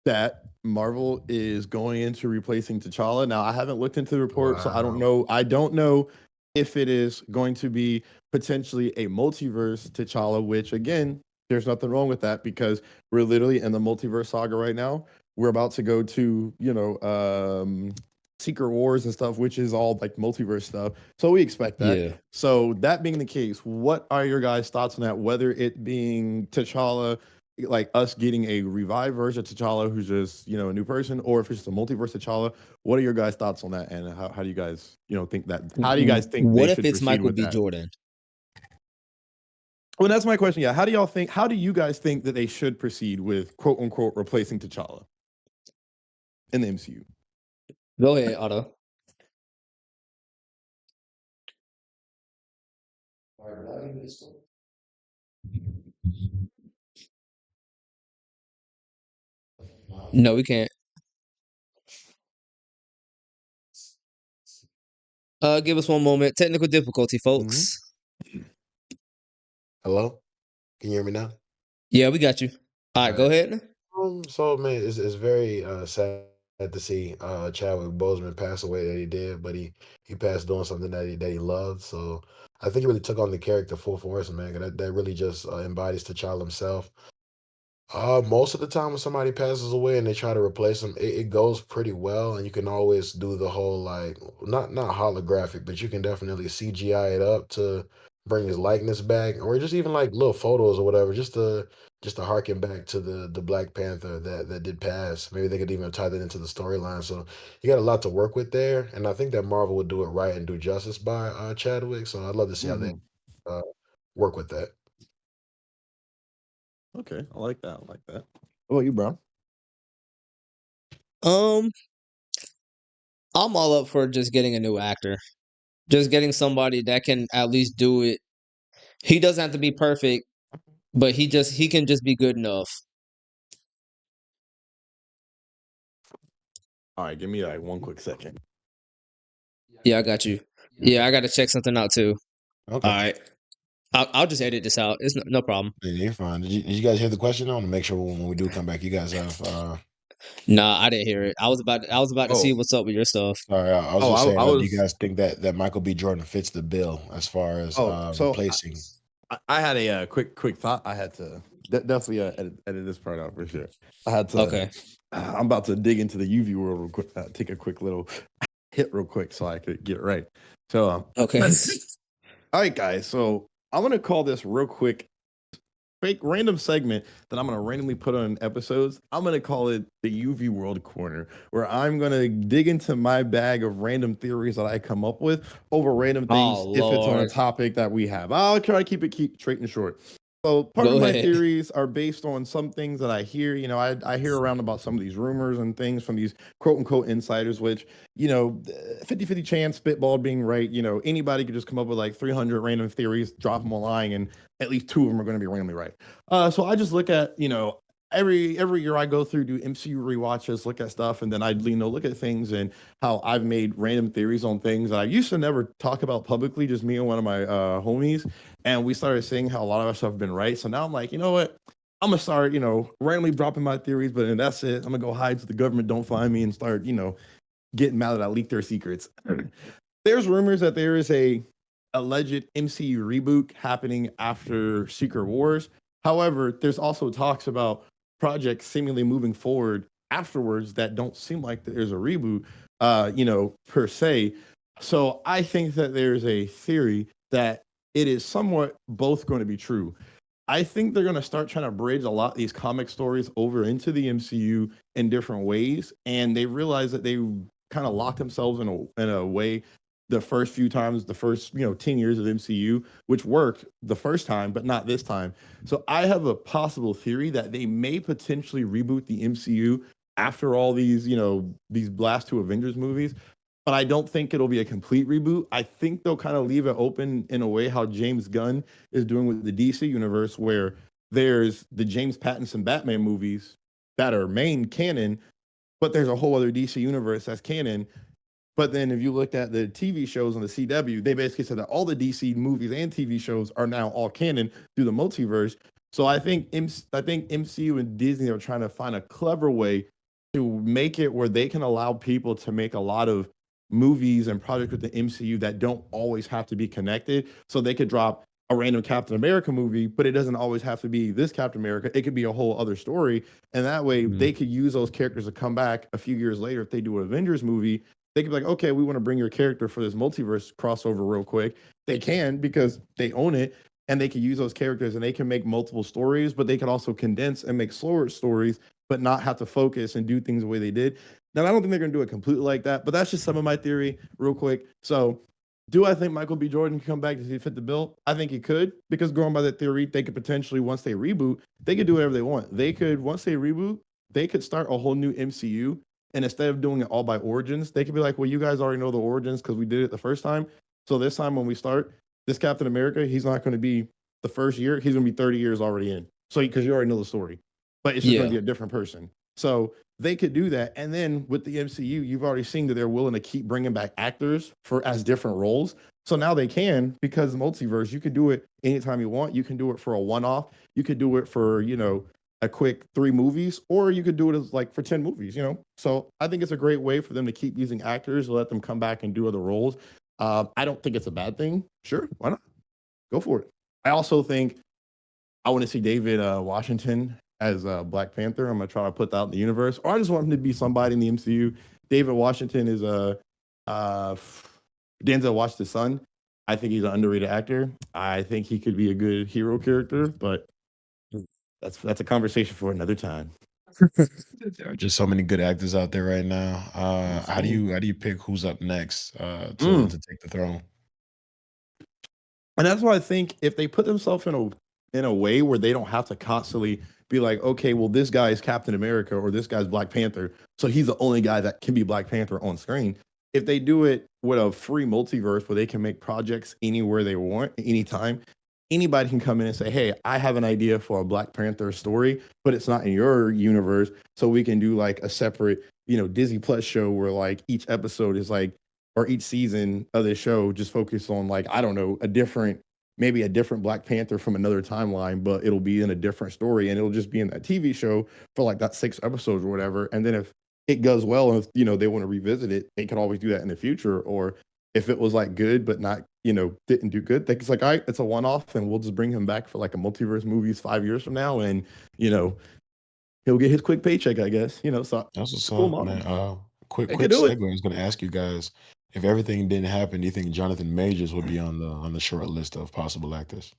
that Marvel is going into replacing T'Challa. Now, I haven't looked into the report, so I don't Wow. know. I don't know if it is going to be potentially a multiverse T'Challa, which again, there's nothing wrong with that because we're literally in the multiverse saga right now. We're about to go to, Secret Wars and stuff, which is all like multiverse stuff. So we expect that. Yeah. So that being the case, what are your guys' thoughts on that? Whether it being T'Challa, like us getting a revived version of T'Challa who's just, a new person, or if it's just a multiverse T'Challa, what are your guys' thoughts on that? And how do you guys, think that, how do you guys think they What if should it's proceed Michael with B. that? Jordan? Well, that's my question. Yeah. How do you guys think that they should proceed with quote unquote replacing T'Challa in the MCU? Go ahead, Otto. No, we can't. Give us one moment. Technical difficulty, Mm-hmm. folks. Hello. Can you hear me now? Yeah, we got you. All All right, go right. ahead. So man, it's very sad to see Chadwick Boseman pass away that he did, but he passed doing something that he loved. So I think he really took on the character full force, man. 'Cause that really just embodies T'Challa himself. Most of the time when somebody passes away and they try to replace them, it goes pretty well, and you can always do the whole like not holographic, but you can definitely CGI it up to bring his likeness back, or just even like little photos or whatever, just to harken back to the Black Panther that did pass. Maybe they could even tie that into the storyline. So you got a lot to work with there, and I think that Marvel would do it right and do justice by Chadwick. So I'd love to see how they Hmm. uh, work with that. Okay, I like that. I like that. What about you, Brown? Um, I'm all up for just getting a new actor. Just getting somebody that can at least do it. He doesn't have to be perfect, but he can just be good enough. All right, give me like one quick second. Yeah, I got you. Yeah, I got to check something out too. All Okay. right, I'll just edit this out. It's no problem. Yeah, you're fine. Did you guys hear the question? I want to make sure when we do come back, you guys have. Nah, I didn't hear it. I was about to see Oh, what's up with your stuff. Sorry, I was oh, just saying. I Do you was. guys think that Michael B. Jordan fits the bill as far as Oh, so replacing? I had a quick thought. I had to definitely edit this part out for sure. I had to. Okay. I'm about to dig into the UV world real quick. Take a quick little hit real quick so I could get it right. So, Okay. all right, guys. So I'm gonna call this real quick fake random segment that I'm gonna randomly put on episodes. I'm gonna call it the UV World Corner, where I'm gonna dig into my bag of random theories that I come up with over random Oh things if it's on a Lord. topic that we have. I'll try to keep straight and short. So part Go of my ahead. theories are based on some things that I hear. I hear around about some of these rumors and things from these quote unquote insiders, which, 50-50 chance spitball being right. Anybody could just come up with like 300 random theories, drop them online, and at least two of them are going to be randomly right. So I just look at, every year I go through, do MCU rewatches, look at stuff, and then I look at things and how I've made random theories on things that I used to never talk about publicly, just me and one of my homies, and we started seeing how a lot of our stuff have been right. So now I'm like, you know what? I'm gonna start, randomly dropping my theories, but then that's it. I'm gonna go hide so the government don't find me and start, getting mad that I leaked their secrets. There's rumors that there is a alleged MCU reboot happening after Secret Wars. However, there's also talks about projects seemingly moving forward afterwards that don't seem like there's a reboot, per se. So I think that there's a theory that it is somewhat both going to be true. I think they're going to start trying to bridge a lot of these comic stories over into the MCU in different ways, and they realize that they kind of locked themselves in a way the first few times, the first 10 years of MCU, which worked the first time, but not this time. So I have a possible theory that they may potentially reboot the MCU after all these last two Avengers movies, but I don't think it'll be a complete reboot. I think they'll kind of leave it open in a way how James Gunn is doing with the DC universe, where there's the James Pattinson Batman movies that are main canon, but there's a whole other DC universe that's canon. But then if you looked at the TV shows on the CW, they basically said that all the DC movies and TV shows are now all canon through the multiverse. So I think MCU and Disney are trying to find a clever way to make it where they can allow people to make a lot of movies and projects with the MCU that don't always have to be connected. So they could drop a random Captain America movie, but it doesn't always have to be this Captain America. It could be a whole other story. And that way Mhm. they could use those characters to come back a few years later if they do an Avengers movie. They could be like, okay, we want to bring your character for this multiverse crossover real quick. They can because they own it, and they can use those characters and they can make multiple stories, but they can also condense and make slower stories, but not have to focus and do things the way they did. Now, I don't think they're going to do it completely like that, but that's just some of my theory, real quick. So, do I think Michael B. Jordan can come back to fit the bill? I think he could, because going by that theory, they could potentially, once they reboot, they could do whatever they want. They could, once they reboot, they could start a whole new MCU. And instead of doing it all by origins, they could be like, well, you guys already know the origins because we did it the first time. So this time when we start, this Captain America, he's not going to be the first year. He's going to be 30 years already in. So, because you already know the story, but it's just going Yeah. to be a different person. So they could do that. And then with the MCU, you've already seen that they're willing to keep bringing back actors for as different roles. So now they can, because multiverse, you can do it anytime you want. You can do it for a one-off. You could do it for, a quick 3 movies, or you could do it as like for 10 movies. So I think it's a great way for them to keep using actors, let them come back and do other roles. I don't think it's a bad thing. Sure, why not? Go for it. I also think I want to see David Washington as Black Panther. I'm gonna try to put that out in the universe, or I just want him to be somebody in the MCU. David Washington is a Denzel Washington's son. I think he's an underrated actor. I think he could be a good hero character, but that's a conversation for another time. There are just so many good actors out there right now. How do you pick who's up next to take the throne? And that's why I think if they put themselves in a way where they don't have to constantly be like, okay, well, this guy is Captain America or this guy's Black Panther, so he's the only guy that can be Black Panther on screen. If they do it with a free multiverse where they can make projects anywhere they want, anytime, anybody can come in and say, hey, I have an idea for a Black Panther story, but it's not in your universe. So we can do like a separate, Disney Plus show where like each episode is like, or each season of the show just focus on like, I don't know, maybe a different Black Panther from another timeline, but it'll be in a different story and it'll just be in that TV show for like that 6 episodes or whatever. And then if it goes well and if, they want to revisit it, they can always do that in the future. Or if it was like good but not, didn't do good, it's like, all right, it's a one-off and we'll just bring him back for like a multiverse movies 5 years from now, and he'll get his quick paycheck, I guess. So That's it's what's a cool up, model. man. Quick They quick could do it. segue. I was gonna ask you guys, if everything didn't happen, do you think Jonathan Majors would be on the short list of possible actors?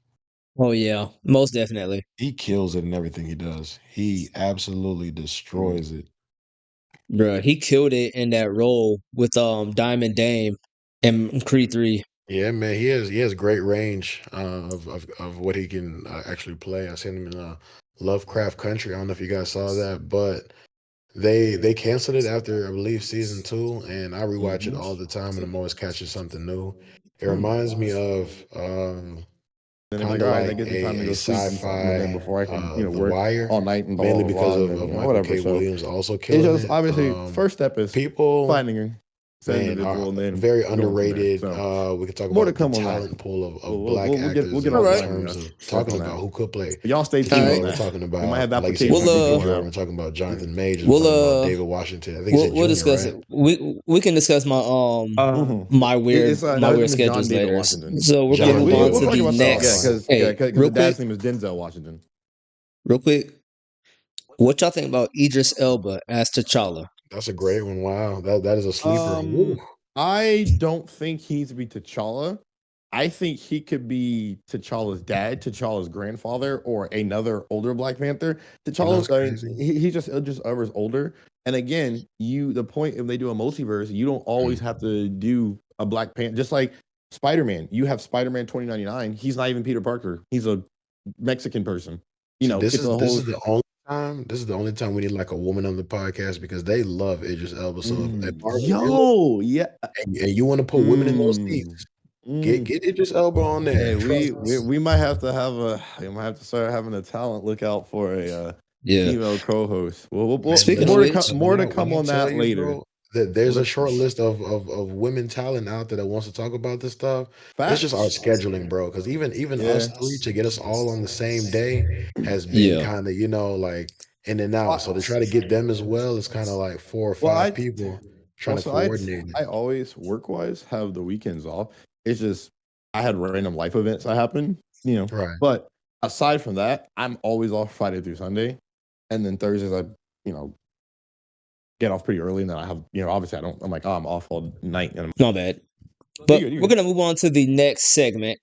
Oh yeah, most definitely. He kills it in everything he does. He absolutely destroys it. Bruh, he killed it in that role with Diamond Dame and Creed 3. Yeah, man, he has great range of what he can actually play. I seen him in Lovecraft Country. I don't know if you guys saw that, but they canceled it after I believe season 2, and I rewatch it all the time, and I'm always catching something new. It reminds me of And they're kind like, of all right, that like gives me time to a go sleep and something, and then sci-fi before I can, The work Wire, all night and blah mainly blah because blah, and of then Michael whatever. K. So Williams also it's killing just it. obviously first step is People, finding said man, are individual and then very going from there. underrated. So We can talk more to about the come on that. talent pool of We'll black we'll, we'll get we'll actors get All in right. offline and terms of work talking on about that. who could play But y'all stay All tuned right. on Kimo. We're that. talking We might about, have like you said, applications We'll Frankie before Futura. that. We're talking about Jonathan Majors. We're talking about we'll David Washington. I think he said we'll Junior, discuss right? it. We can discuss my Mm-hmm. It's my no, his weird name is John schedules David later. Washington. So we're gonna Yeah, John move we'll on David we'll to talk the about Washington. that. All Yeah, right. next. because Hey, the dad's name is Denzel Washington. real quick, what y'all think about Idris Elba as T'Challa? That's a great one. Wow. That is a sleeper. Woo. Um, I don't think he needs to be T'Challa. I think he could be T'Challa's dad, T'Challa's grandfather, or another older Black Panther. You know, it's T'Challa's, crazy. he just Idris Elba's older. And again, the point if they do a multiverse, you don't always Mm. have to do a Black Panther. Just like Spider-Man, you have Spider-Man 2099. He's not even Peter Parker. He's a Mexican person. See, this It's is a this whole. is the only time. This is the only time we need like a woman on the podcast because they love Idris Elba. So if Marvel, if you're listening Yo, yeah. and you want to put women in those Mm, seats, mm. get Idris Elba on there. Hey, we, Trust we us. we might have to we might have to start having a talent lookout for a Yeah. female co-host. Well, Man, Speaking of more to which, come. listen, More to when come I on tell that you, later. bro, that there's a But short list of women talent out there that wants to talk about this stuff. It's just our facts, scheduling, bro. Because even us yeah. three to get us all on the same day has been yeah. kind of like in and out. So to Well, try to get them as well, it's kind of like 4 or well, 5 people trying to so I coordinate it. I always work wise have the weekends off. It's just I had random life events that happen. Right. But aside from that, I'm always off Friday through Sunday, and then Thursdays I you know get off pretty early, and then I have obviously I don't. I'm like, oh, I'm off all night, and Not bad. you But good, you we're good. gonna move on to the next segment.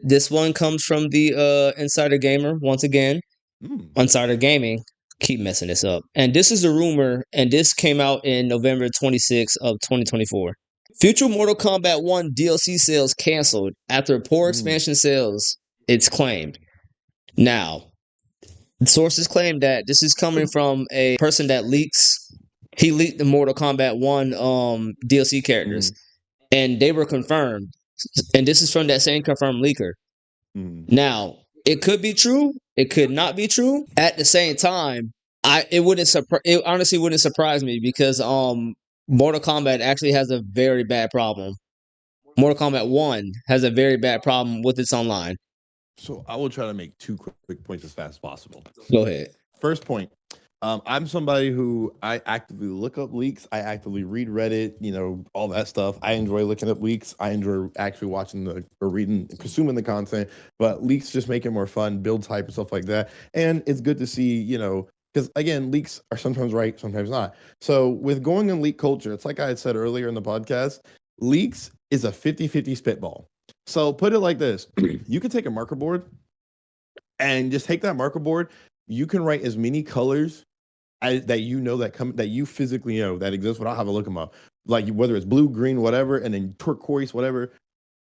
This one comes from the Insider Gamer once again. Mm. Insider Gaming. Keep messing this up. And this is a rumor, and this came out in November 26th of 2024. Future Mortal Kombat 1 DLC sales canceled after poor expansion sales, it's claimed. Now, sources claim that this is coming from a person that leaks. He leaked the Mortal Kombat 1 DLC characters, and they were confirmed. And this is from that same confirmed leaker. Now, it could be true. It could not be true. At the same time, it honestly wouldn't surprise me because Mortal Kombat actually has a very bad problem. Mortal Kombat 1 has a very bad problem with its online. So I will try to make two quick points as fast as possible. Go ahead. First point. I'm somebody who I actively look up leaks. I actively read Reddit, all that stuff. I enjoy looking up leaks. I enjoy actually watching or reading, consuming the content. But leaks just make it more fun, build hype and stuff like that. And it's good to see, because again, leaks are sometimes right, sometimes not. So with going in leak culture, it's like I had said earlier in the podcast, leaks is a 50-50 spitball. So put it like this: you could take a marker board and just take that marker board. You can write as many colors that you physically know that exist without having to look them up. Like whether it's blue, green, whatever, and then turquoise, whatever.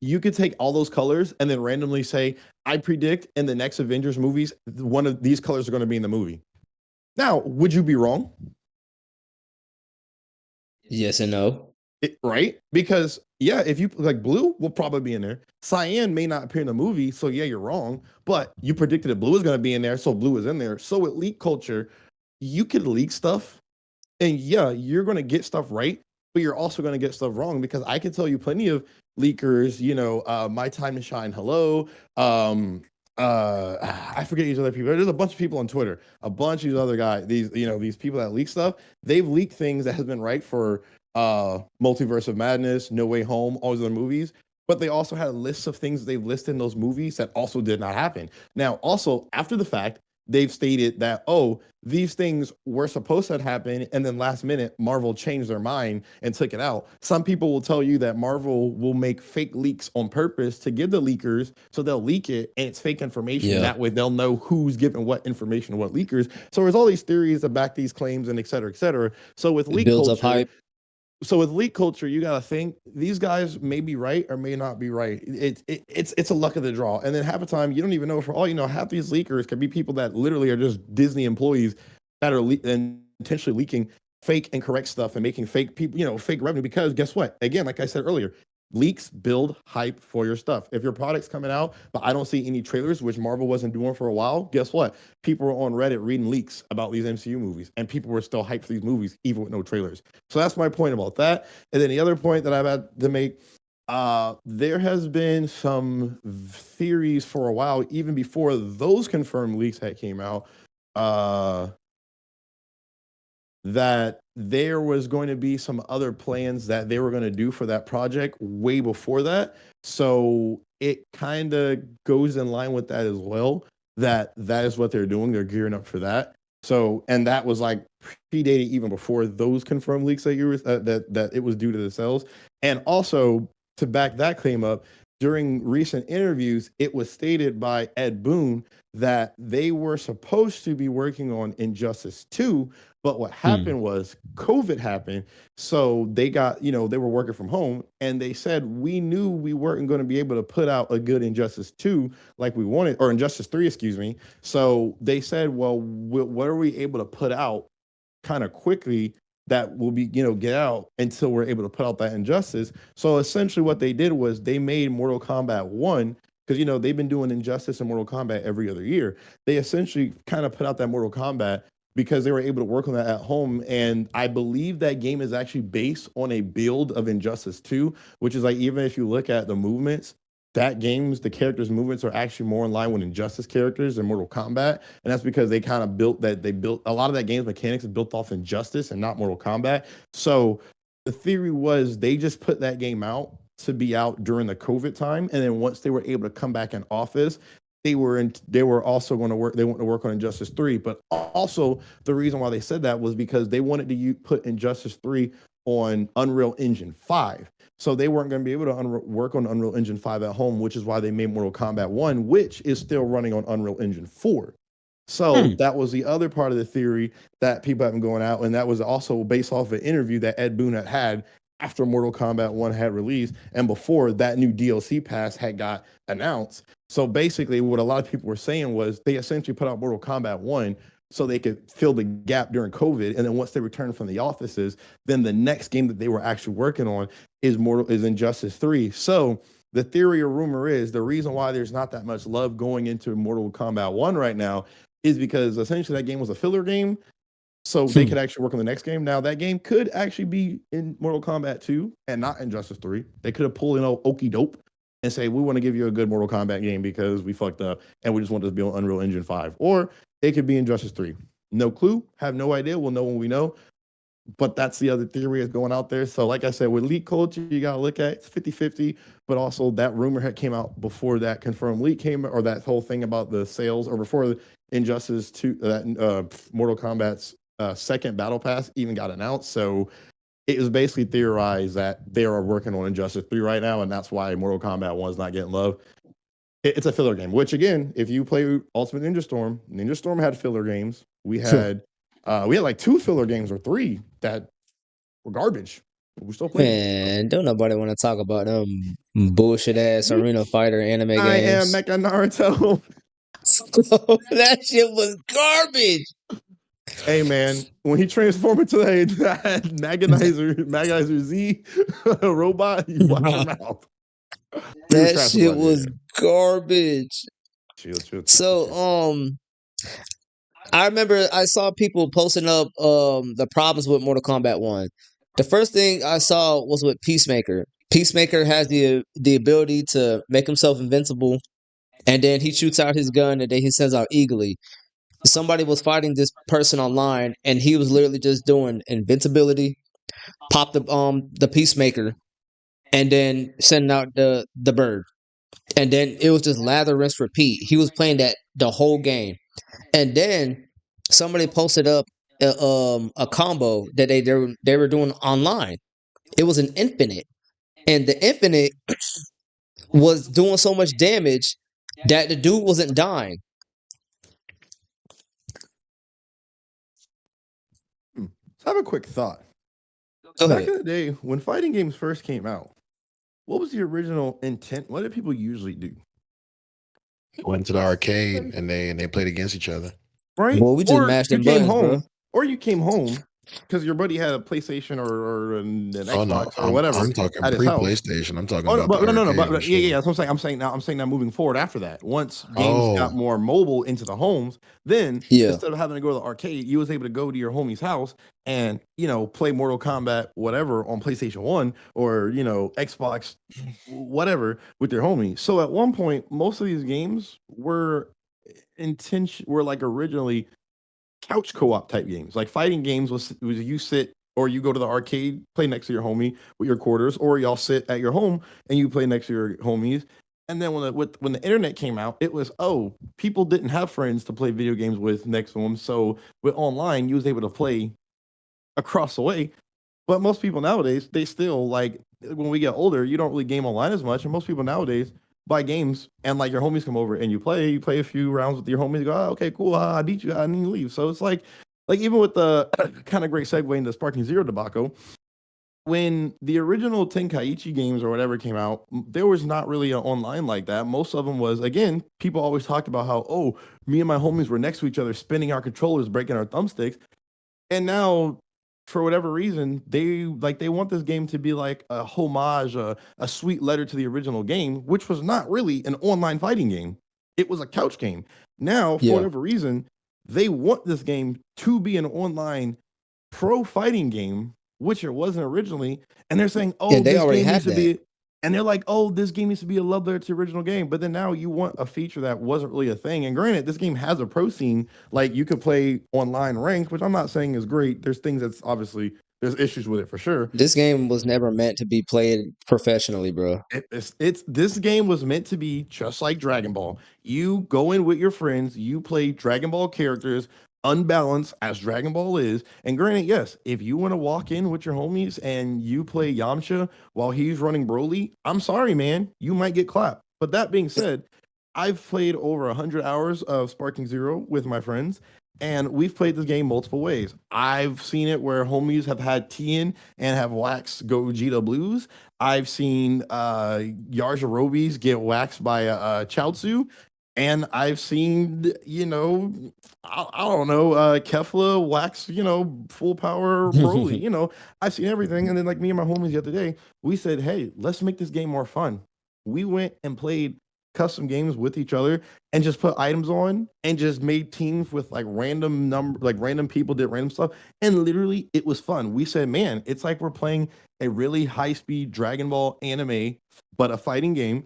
You could take all those colors and then randomly say, I predict in the next Avengers movies, one of these colors are going to be in the movie. Now, would you be wrong? Yes and no. Right? Because if you like, blue will probably be in there. Cyan may not appear in the movie, so yeah, you're wrong. But you predicted that blue is going to be in there, so blue is in there. So with leak culture, you could leak stuff, and yeah, you're going to get stuff right, but you're also going to get stuff wrong, because I can tell you plenty of leakers. My Time to Shine. Hello. I forget these other people. There's a bunch of people on Twitter, a bunch of these other guys. These people that leak stuff. They've leaked things that has been right for Multiverse of Madness, No Way Home, all these other movies. But they also had lists of things they've listed in those movies that also did not happen. Now, also after the fact, they've stated that, these things were supposed to happen, and then last minute Marvel changed their mind and took it out. Some people will tell you that Marvel will make fake leaks on purpose to give the leakers, so they'll leak it and it's fake information. Yeah. That way they'll know who's giving what information to what leakers. So there's all these theories to back these claims and et cetera, et cetera. So with leak builds up culture, hype. so with leak culture, you gotta think these guys may be right or may not be right. It's a luck of the draw, and then half the time you don't even know. For all you know, half these leakers could be people that literally are just Disney employees that are intentionally leaking fake and correct stuff and making fake people, fake revenue. Because guess what? Again, like I said earlier, leaks build hype for your stuff. If your product's coming out, but I don't see any trailers, which Marvel wasn't doing for a while, guess what? People were on Reddit reading leaks about these MCU movies, and people were still hyped for these movies, even with no trailers. So that's my point about that. And then the other point that I've had to make, there has been some theories for a while, even before those confirmed leaks that came out, that there was going to be some other plans that they were going to do for that project way before that. So it kind of goes in line with that as well, that is what they're doing. They're gearing up for that. So, and that was like predated even before those confirmed leaks that that it was due to the sales. And also, to back that claim up, during recent interviews, it was stated by Ed Boon that they were supposed to be working on Injustice 2, but what happened was COVID happened. So they got, they were working from home, and they said, we knew we weren't going to be able to put out a good Injustice 2 like we wanted, or Injustice 3, excuse me. So they said, well, what are we able to put out kind of quickly that will be, get out until we're able to put out that Injustice. So essentially what they did was they made Mortal Kombat 1, because, they've been doing Injustice and Mortal Kombat every other year. They essentially kind of put out that Mortal Kombat because they were able to work on that at home. And I believe that game is actually based on a build of Injustice 2, which is like, even if you look at the movements, the characters' movements are actually more in line with Injustice characters than Mortal Kombat. And that's because they kind of built a lot of that game's mechanics is built off Injustice and not Mortal Kombat. So the theory was they just put that game out to be out during the COVID time. And then once they were able to come back in office, they were also going to work. They want to work on Injustice 3, but also the reason why they said that was because they wanted to put Injustice 3 on Unreal Engine 5. So they weren't going to be able to work on Unreal Engine 5 at home, which is why they made Mortal Kombat 1, which is still running on Unreal Engine 4. So that was the other part of the theory that people have been going out, and that was also based off an interview that Ed Boon had after Mortal Kombat 1 had released and before that new DLC pass had got announced. So basically what a lot of people were saying was they essentially put out Mortal Kombat 1 so they could fill the gap during COVID. And then once they returned from the offices, then the next game that they were actually working on is Injustice 3. So the theory or rumor is the reason why there's not that much love going into Mortal Kombat 1 right now is because essentially that game was a filler game. so they could actually work on the next game. Now that game could actually be in Mortal Kombat 2 and not Injustice 3. They could have pulled in Okie Dope and say, we want to give you a good Mortal Kombat game because we fucked up and we just want this to be on Unreal Engine 5. Or it could be Injustice 3. No clue, have no idea. We'll know when we know. But that's the other theory is going out there. So like I said, with leak culture, you got to look at it's 50-50. But also that rumor had came out before that confirmed leak came, or that whole thing about the sales, or before the Injustice 2, that Mortal Kombat's second Battle Pass even got announced. So it was basically theorized that they are working on Injustice 3 right now, and that's why Mortal Kombat 1 is not getting love. It's a filler game, which again, if you play Ultimate Ninja Storm had filler games. We had like 2 filler games or 3 that were garbage. We still played. Man, don't nobody want to talk about them bullshit ass arena fighter anime games. I am Mecha Naruto. That shit was garbage. Hey man, when he transformed into that Magnizer Z robot, you watch your mouth. That shit was garbage. Chill. So I remember I saw people posting up the problems with Mortal Kombat 1. The first thing I saw was with Peacemaker. Peacemaker has the ability to make himself invincible, and then he shoots out his gun and then he sends out eagerly. Somebody was fighting this person online, and he was literally just doing invincibility, pop the Peacemaker, and then sending out the bird. And then it was just lather, rinse, repeat. He was playing that the whole game. And then somebody posted up a combo that they were doing online. It was an infinite, and the infinite was doing so much damage that the dude wasn't dying. So I have a quick thought. Go Back ahead. in the day, when fighting games first came out, what was the original intent? What did people usually do? Went to the arcade and they played against each other. Right? Well, we just or mashed you them came buttons, home, bro. or you came home because your buddy had a PlayStation or an Oh no, Xbox or whatever I'm talking at his house. pre-PlayStation. I'm talking Oh, about but the no. arcade But shit. yeah. That's what I'm saying. I'm saying now moving forward after that, once games got more mobile into the homes, then instead of having to go to the arcade, you was able to go to your homie's house and play Mortal Kombat whatever on PlayStation 1 or Xbox whatever with your homie. So at one point, most of these games were like originally couch co-op type games. Like fighting games was you sit or you go to the arcade, play next to your homie with your quarters, or y'all sit at your home and you play next to your homies. And then when the internet came out, it was people didn't have friends to play video games with next to them. So with online, you was able to play across the way. But most people nowadays, they still like when we get older, you don't really game online as much. And most people nowadays buy games and like your homies come over and you play a few rounds with your homies, go, okay, cool, I beat you, I need to leave. So it's like even with the kind of great segue into Sparking Zero debacle, when the original Tenkaichi games or whatever came out, there was not really an online like that. Most of them was, again, people always talked about how, me and my homies were next to each other, spinning our controllers, breaking our thumbsticks. And now, for whatever reason, they want this game to be like a homage, a sweet letter to the original game, which was not really an online fighting game. It was a couch game. Now, for whatever reason, they want this game to be an online pro fighting game, which it wasn't originally. And they're saying, this game needs to be, and they're like, this game needs to be a love letter to the original game. But then now you want a feature that wasn't really a thing. And granted, this game has a pro scene. Like you could play online ranked, which I'm not saying is great. There's things that's obviously there's issues with it for sure. This game was never meant to be played professionally, bro. This game was meant to be just like Dragon Ball. You go in with your friends, you play Dragon Ball characters, unbalanced as Dragon Ball is. And granted, yes, if you want to walk in with your homies and you play Yamcha while he's running Broly, I'm sorry, man, you might get clapped. But that being said, I've played over 100 hours of Sparking Zero with my friends, and we've played this game multiple ways. I've seen it where homies have had Tien and have waxed Gogeta Blues. I've seen Yajirobe's get waxed by Chaozu. And I've seen, I don't know, Kefla wax, full power Broly. I've seen everything. And then like me and my homies the other day, we said, hey, let's make this game more fun. We went and played custom games with each other and just put items on and just made teams with like random people did random stuff. And literally it was fun. We said, man, it's like we're playing a really high speed Dragon Ball anime, but a fighting game.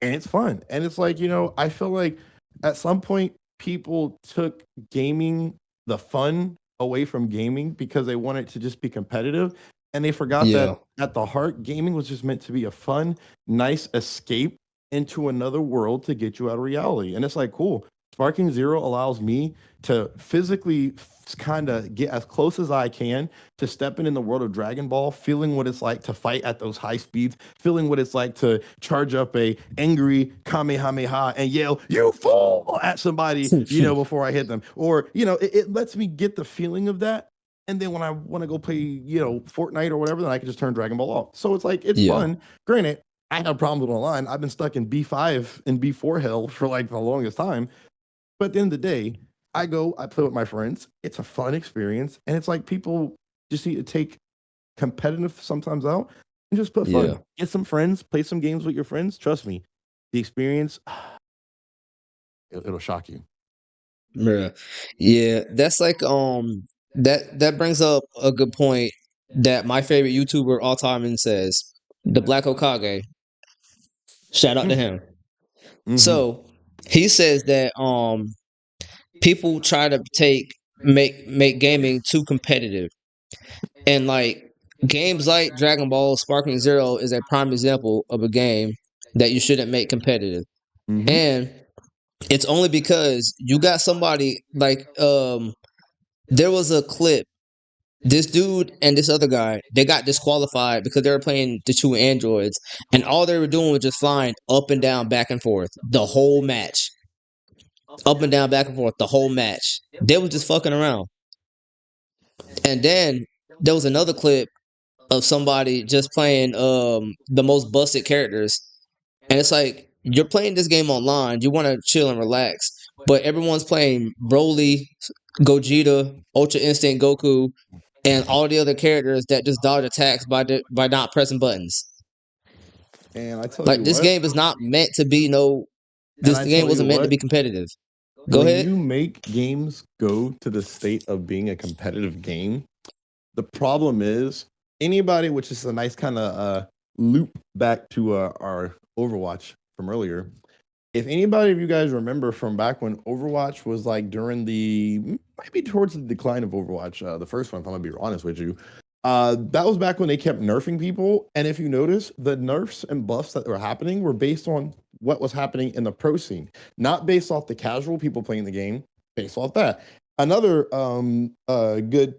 And it's fun. And it's like, I feel like at some point people took gaming, the fun away from gaming because they wanted to just be competitive. And they forgot Yeah. that at the heart, gaming was just meant to be a fun, nice escape into another world to get you out of reality. And it's like, cool. Sparking Zero allows me to physically kind of get as close as I can to stepping in the world of Dragon Ball, feeling what it's like to fight at those high speeds, feeling what it's like to charge up a angry Kamehameha and yell, "You fool!" at somebody, before I hit them. Or, it lets me get the feeling of that. And then when I want to go play, Fortnite or whatever, then I can just turn Dragon Ball off. So it's like, it's Yeah. fun. Granted, I have problems with online. I've been stuck in B5 and B4 hell for like the longest time. But at the end of the day, I play with my friends. It's a fun experience. And it's like people just need to take competitive sometimes out and just put fun. Yeah. Get some friends, play some games with your friends. Trust me, the experience, it'll shock you. Yeah, that's like that brings up a good point that my favorite YouTuber all time says, the Black Okage. Shout out to him. Mm-hmm. So he says that people try to make gaming too competitive. And like games like Dragon Ball Sparking Zero is a prime example of a game that you shouldn't make competitive. Mm-hmm. And it's only because you got somebody like there was a clip. This dude and this other guy, they got disqualified because they were playing the two androids, and all they were doing was just flying up and down, back and forth the whole match. Up and down, back and forth the whole match. They was just fucking around. And then there was another clip of somebody just playing the most busted characters. And it's like you're playing this game online, you want to chill and relax, but everyone's playing Broly, Gogeta, Ultra Instinct Goku, and all the other characters that just dodge attacks by not pressing buttons. And I tell Like you this what, game is not meant to be and this I game tell you wasn't meant to what, be competitive. Go when ahead. you make games go to the state of being a competitive game, the problem is anybody, which is a nice kind of loop back to our Overwatch from earlier. If anybody of you guys remember from back when Overwatch was like during maybe towards the decline of Overwatch, the first one, if I'm gonna be honest with you, that was back when they kept nerfing people. And if you notice, the nerfs and buffs that were happening were based on what was happening in the pro scene, not based off the casual people playing the game, based off that. Another good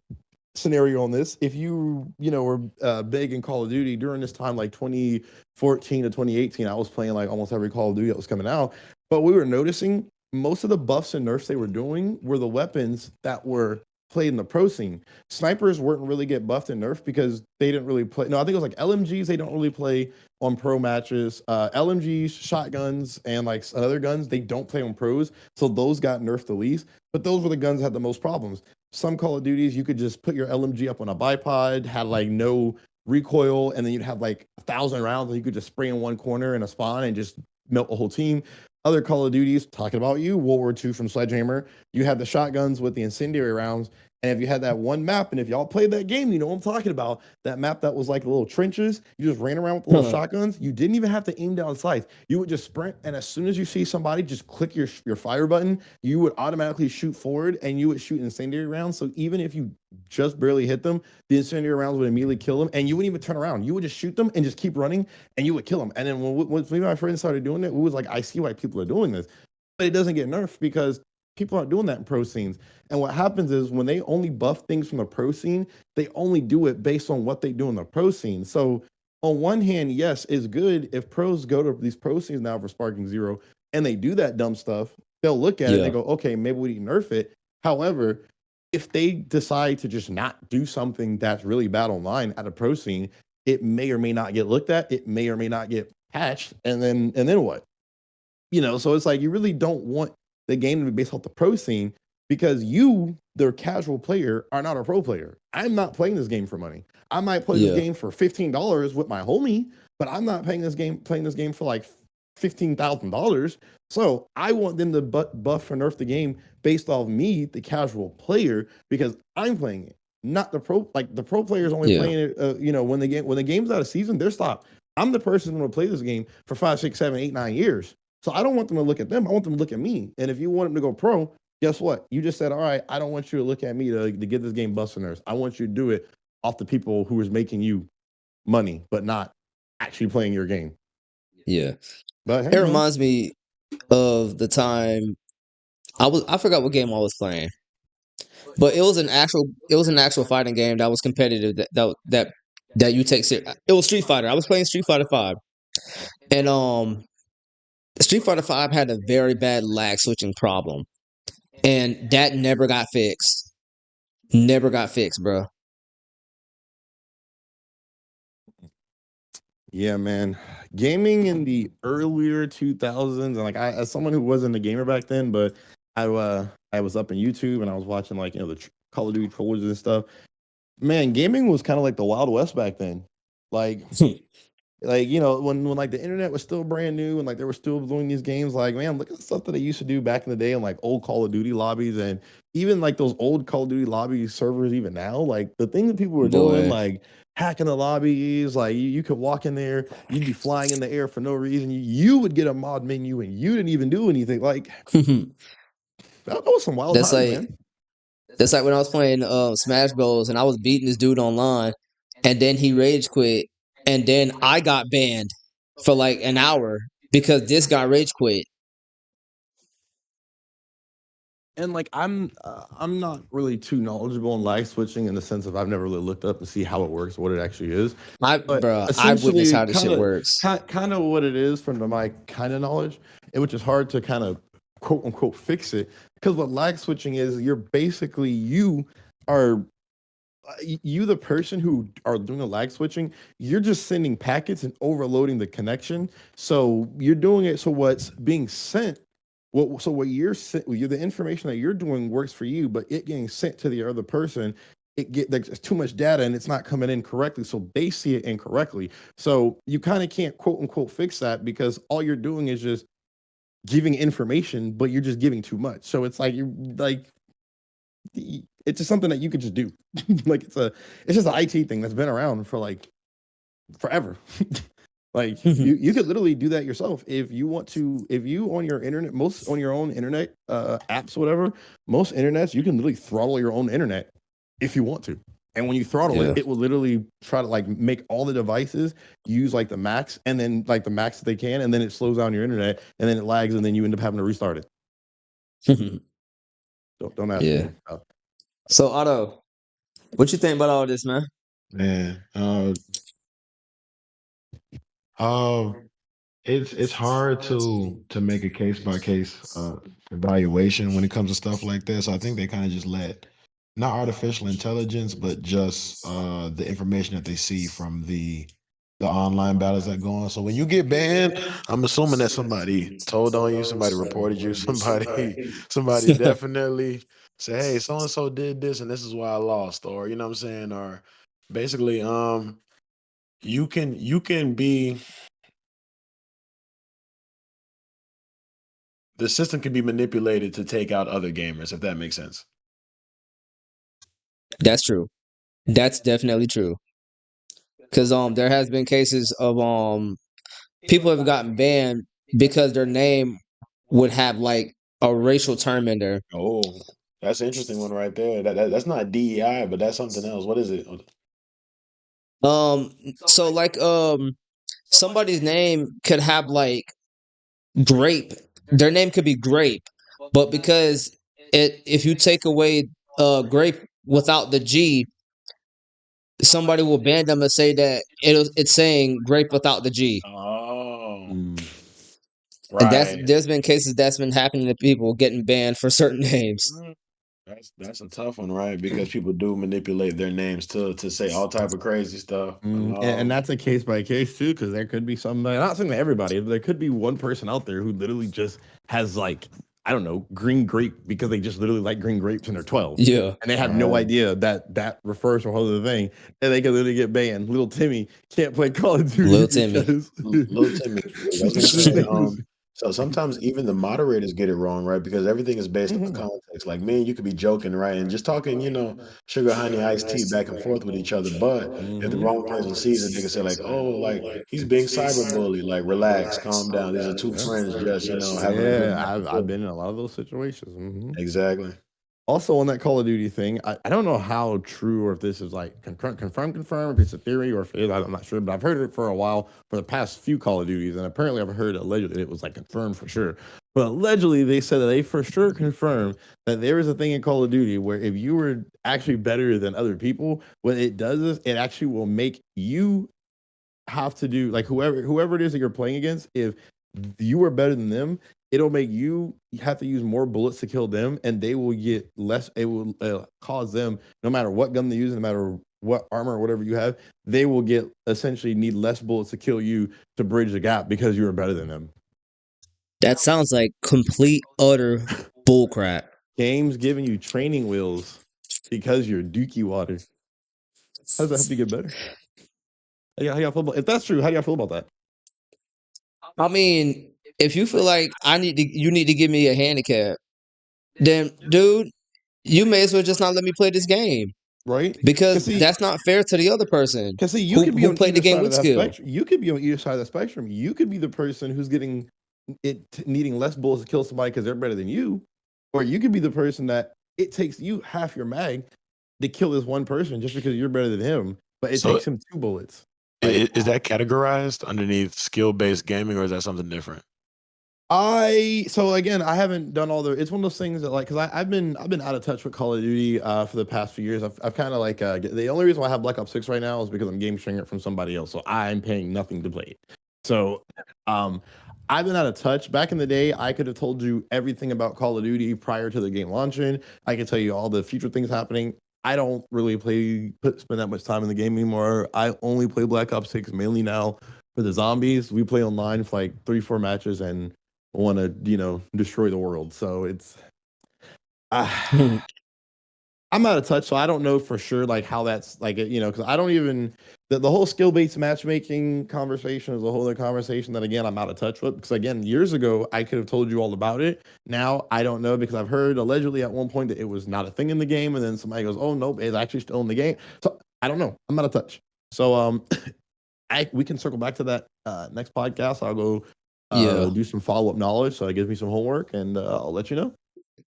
scenario on this, if were big in Call of Duty during this time, like 2014 to 2018, I was playing like almost every Call of Duty that was coming out, but we were noticing most of the buffs and nerfs they were doing were the weapons that were played in the pro scene. Snipers weren't really get buffed and nerfed because they didn't really play. No, I think it was like LMGs, they don't really play on pro matches. LMGs, shotguns, and like other guns, they don't play on pros, so those got nerfed the least. But those were the guns that had the most problems. Some Call of Duties, you could just put your LMG up on a bipod, had like no recoil, and then you'd have like 1,000 rounds, and you could just spray in one corner in a spawn and just melt a whole team. Other Call of Duties, talking about World War II from Sledgehammer, you had the shotguns with the incendiary rounds. And if you had that one map, and if y'all played that game, you know what I'm talking about. That map that was like little trenches, you just ran around with the little shotguns. You didn't even have to aim down sights. You would just sprint, and as soon as you see somebody, just click your fire button. You would automatically shoot forward, and you would shoot incendiary rounds. So even if you just barely hit them, the incendiary rounds would immediately kill them, and you wouldn't even turn around. You would just shoot them and just keep running, and you would kill them. And then when me and my friends started doing it, we was like, I see why people are doing this, but it doesn't get nerfed because people aren't doing that in pro scenes. And what happens is when they only buff things from the pro scene, they only do it based on what they do in the pro scene. So on one hand, yes, it's good if pros go to these pro scenes now for Sparking Zero and they do that dumb stuff. They'll look at it and they go, okay, maybe we need to nerf it. However, if they decide to just not do something that's really bad online at a pro scene, it may or may not get looked at. It may or may not get patched. And then what? So it's like you really don't want the game to be based off the pro scene because you, the casual player, are not a pro player. I'm not playing this game for money. I might play this game for $15 with my homie, but I'm not playing this game for like $15,000. So I want them to buff or nerf the game based off me, the casual player, because I'm playing it, not the pro. Like the pro players only Yeah. playing it. When the game's out of season, they're stopped. I'm the person who will play this game for 5, 6, 7, 8, 9 years. So I don't want them to look at them. I want them to look at me. And if you want them to go pro, guess what? You just said, all right, I don't want you to look at me to get this game buff or nerfs. I want you to do it off the people who is making you money, but not actually playing your game. Yeah. But hey, It man. reminds me of the time I forgot what game I was playing. But it was an actual fighting game that was competitive that you take serious. It was Street Fighter. I was playing Street Fighter 5. And Street Fighter 5 had a very bad lag switching problem. And that never got fixed. Never got fixed, bro. Yeah, man. Gaming in the earlier 2000s, and like as someone who wasn't a gamer back then, but I was up in YouTube and I was watching like the Call of Duty trollers and stuff. Man, gaming was kind of like the Wild West back then. Like when like the internet was still brand new and like they were still doing these games, like man, look at the stuff that they used to do back in the day in like old Call of Duty lobbies, and even like those old Call of Duty lobby servers even now, like the thing that people were doing, Boy. like hacking the lobbies, like you could walk in there, you'd be flying in the air for no reason, you would get a mod menu and you didn't even do anything. Like that was some wild That's times, like man. that's like when I was playing Smash Bros. And I was beating this dude online, and then he rage quit, and then I got banned for like an hour because this guy rage quit. And like I'm not really too knowledgeable in lag switching in the sense of I've never really looked up to see how it works, what it actually is. But I witnessed essentially, how this shit works. kind of what it is from my kind of knowledge, and which is hard to kind of quote unquote fix it, because what lag switching is, you're basically are you the person who are doing the lag switching, you're just sending packets and overloading the connection. So you're doing it so what's being sent, what you're the information that you're doing works for you, but it getting sent to the other person, there's too much data and it's not coming in correctly, so they see it incorrectly. So you kind of can't quote unquote fix that, because all you're doing is just giving information, but you're just giving too much. So it's like you like it's just something that you could just do. Like it's just an IT thing that's been around for like forever. Like you could literally do that yourself if you want to. If you on your internet, most on your own internet apps, whatever, most internets, you can literally throttle your own internet if you want to. And when you throttle Yeah. it will literally try to like make all the devices use like the max, and then like the max that they can, and then it slows down your internet, and then it lags, and then you end up having to restart it. Don't ask Yeah. me. So Otto, what you think about all this, man? Man, it's hard to make a case by case evaluation when it comes to stuff like this. I think they kind of just let not artificial intelligence, but just the information that they see from the online battles that go on. So when you get banned, I'm assuming that somebody told on you, somebody reported you, somebody definitely say, hey, so and so did this and this is why I lost, or you know what I'm saying, or basically you can be the system can be manipulated to take out other gamers, if that makes sense. That's true. That's definitely true. Cause there has been cases of people have gotten banned because their name would have like a racial term in there. Oh, that's an interesting one right there. That's not DEI, but that's something else. What is it? So like somebody's name could have like grape. Their name could be grape, but because if you take away grape without the G, somebody will ban them and say that it's saying grape without the G. Oh, And right. there's been cases that's been happening to people getting banned for certain names. Mm, that's a tough one, right? Because people do manipulate their names to say all type of crazy stuff. And that's a case by case too, because there could be somebody. Not saying that everybody, but there could be one person out there who literally just has like I don't know, green grape because they just literally like green grapes and they're 12. Yeah. And they have no idea that that refers to a whole other thing. And they can literally get banned. Little Timmy can't play Call of Duty Little Timmy. because Little Timmy. I was gonna say, so sometimes even the moderators get it wrong, right? Because everything is based on the context. Like me and you could be joking, right? And just talking, sugar, honey, iced tea back and forth with each other. But if the wrong person sees it, they can say, like, oh, like he's being cyberbullied. Like, relax, calm down. These are two friends just, having a good yeah, back and I've forth. been in a lot of those situations. Exactly. Also on that Call of Duty thing, I don't know how true or if this is like confirmed, if it's a theory or if it is, I'm not sure, but I've heard it for a while for the past few Call of Duties, and apparently I've heard allegedly it was like confirmed for sure. But allegedly they said that they for sure confirmed that there is a thing in Call of Duty where if you were actually better than other people, what it does is it actually will make you have to do like whoever it is that you're playing against, if you are better than them, it'll make you have to use more bullets to kill them, and they will get less. It will cause them, no matter what gun they use, no matter what armor or whatever you have, they will get essentially need less bullets to kill you to bridge the gap because you are better than them. That sounds like complete utter bullcrap. Games giving you training wheels because you're dookie water. How does that help you get better? How y'all feel about, if that's true, how do y'all feel about that? I mean, if you feel like you need to give me a handicap, then dude, you may as well just not let me play this game. Right? Because see, that's not fair to the other person. Because see, you could be who on played the either game side with of that skill. spectrum. You could be on either side of the spectrum. You could be the person who's getting it needing less bullets to kill somebody because they're better than you, or you could be the person that it takes you half your mag to kill this one person just because you're better than him, but it takes him 2 bullets. Is that categorized underneath skill-based gaming, or is that something different? So again, I haven't done all the. It's one of those things that because I've been out of touch with Call of Duty for the past few years. I've kind of the only reason why I have Black Ops 6 right now is because I'm game sharing it from somebody else, so I'm paying nothing to play it. So I've been out of touch. Back in the day, I could have told you everything about Call of Duty prior to the game launching. I could tell you all the future things happening. I don't really spend that much time in the game anymore. I only play Black Ops 6 mainly now for the zombies. We play online for like 3-4 matches and want to destroy the world. So it's I'm out of touch, so I don't know for sure like how that's like because I don't even the whole skill-based matchmaking conversation is a whole other conversation that again I'm out of touch with, because again years ago I could have told you all about it. Now I don't know, because I've heard allegedly at one point that it was not a thing in the game, and then somebody goes, oh nope, it's actually still in the game. So I don't know, I'm out of touch. So we can circle back to that next podcast. I'll go do some follow-up knowledge, so it gives me some homework, and I'll let you know.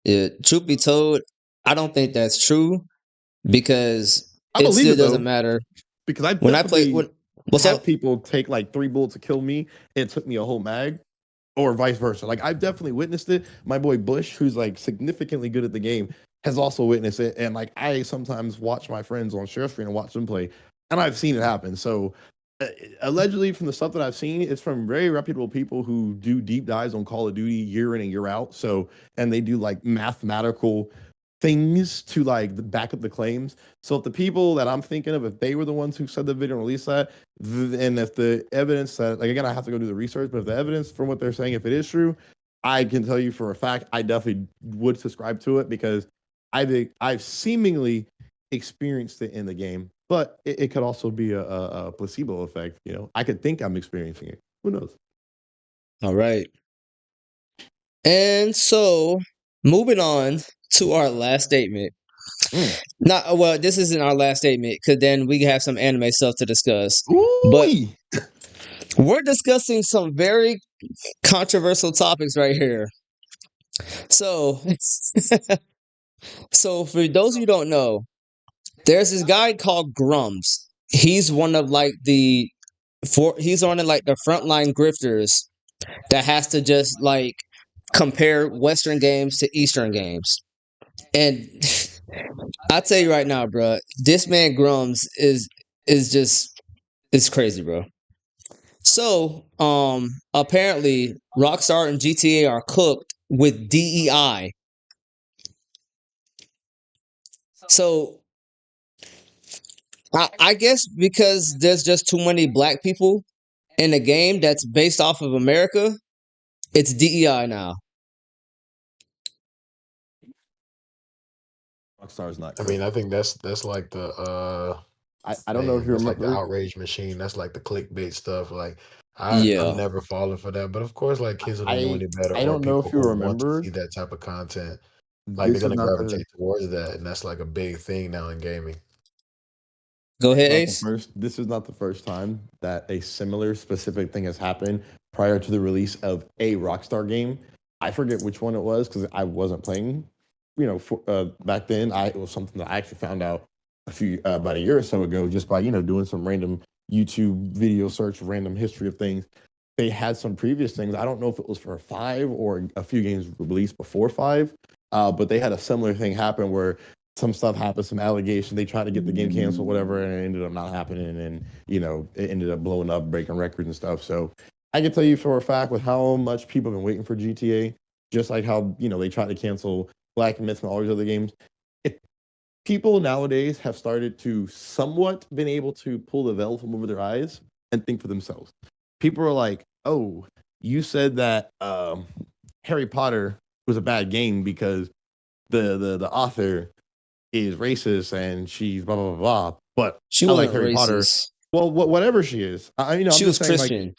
Yeah, truth be told, I don't think that's true, because it still doesn't matter. Because I when I play people take like 3 bullets to kill me, and it took me a whole mag, or vice versa. Like I've definitely witnessed it. My boy Bush, who's like significantly good at the game, has also witnessed it, and like I sometimes watch my friends on share screen and watch them play, and I've seen it happen. So allegedly, from the stuff that I've seen, it's from very reputable people who do deep dives on Call of Duty year in and year out. So, and they do like mathematical things to like back up the claims. So if the people that I'm thinking of, if they were the ones who said the video and released that, and if the evidence that, like again, I have to go do the research, but if the evidence from what they're saying, if it is true, I can tell you for a fact, I definitely would subscribe to it, because I've seemingly experienced it in the game. But it could also be a placebo effect. I could think I'm experiencing it. Who knows? All right. And so, moving on to our last statement. This isn't our last statement, because then we have some anime stuff to discuss. But we're discussing some very controversial topics right here. So, for those of you who don't know, there's this guy called Grums. He's one of like he's one of like the frontline grifters that has to just like compare Western games to Eastern games. And I tell you right now, bro, this man Grums is crazy, bro. So, apparently Rockstar and GTA are cooked with DEI. So I guess because there's just too many black people in a game that's based off of America, it's DEI now. Rockstar's not I mean, correct. I think that's like the I don't know if you that's like the remember. outrage machine. That's like the clickbait stuff. Like I'm Yeah. never falling for that. But of course, like kids who don't know I any better I or don't know people if you who want to remember. see that type of content, like they're This is gonna not the gravitate towards that, and that's like a big thing now in gaming. Go ahead, not the Ace. first. This is not the first time that a similar specific thing has happened prior to the release of a Rockstar game. I forget which one it was because I wasn't playing. Back then, it was something that I actually found out about a year or so ago just by doing some random YouTube video search, random history of things. They had some previous things. I don't know if it was for five or a few games released before five, but they had a similar thing happen where some stuff happened, some allegation. They tried to get the game canceled, whatever, and it ended up not happening. And it ended up blowing up, breaking records and stuff. So I can tell you for a fact with how much people have been waiting for GTA, just like how they tried to cancel Black Myth and all these other games. It, People nowadays have started to somewhat been able to pull the veil from over their eyes and think for themselves. People are like, "Oh, you said that Harry Potter was a bad game because the author is racist and she's blah blah blah blah. But She I like wasn't Harry Potter. racist. Well, whatever she is, I'm She just was saying like Christian.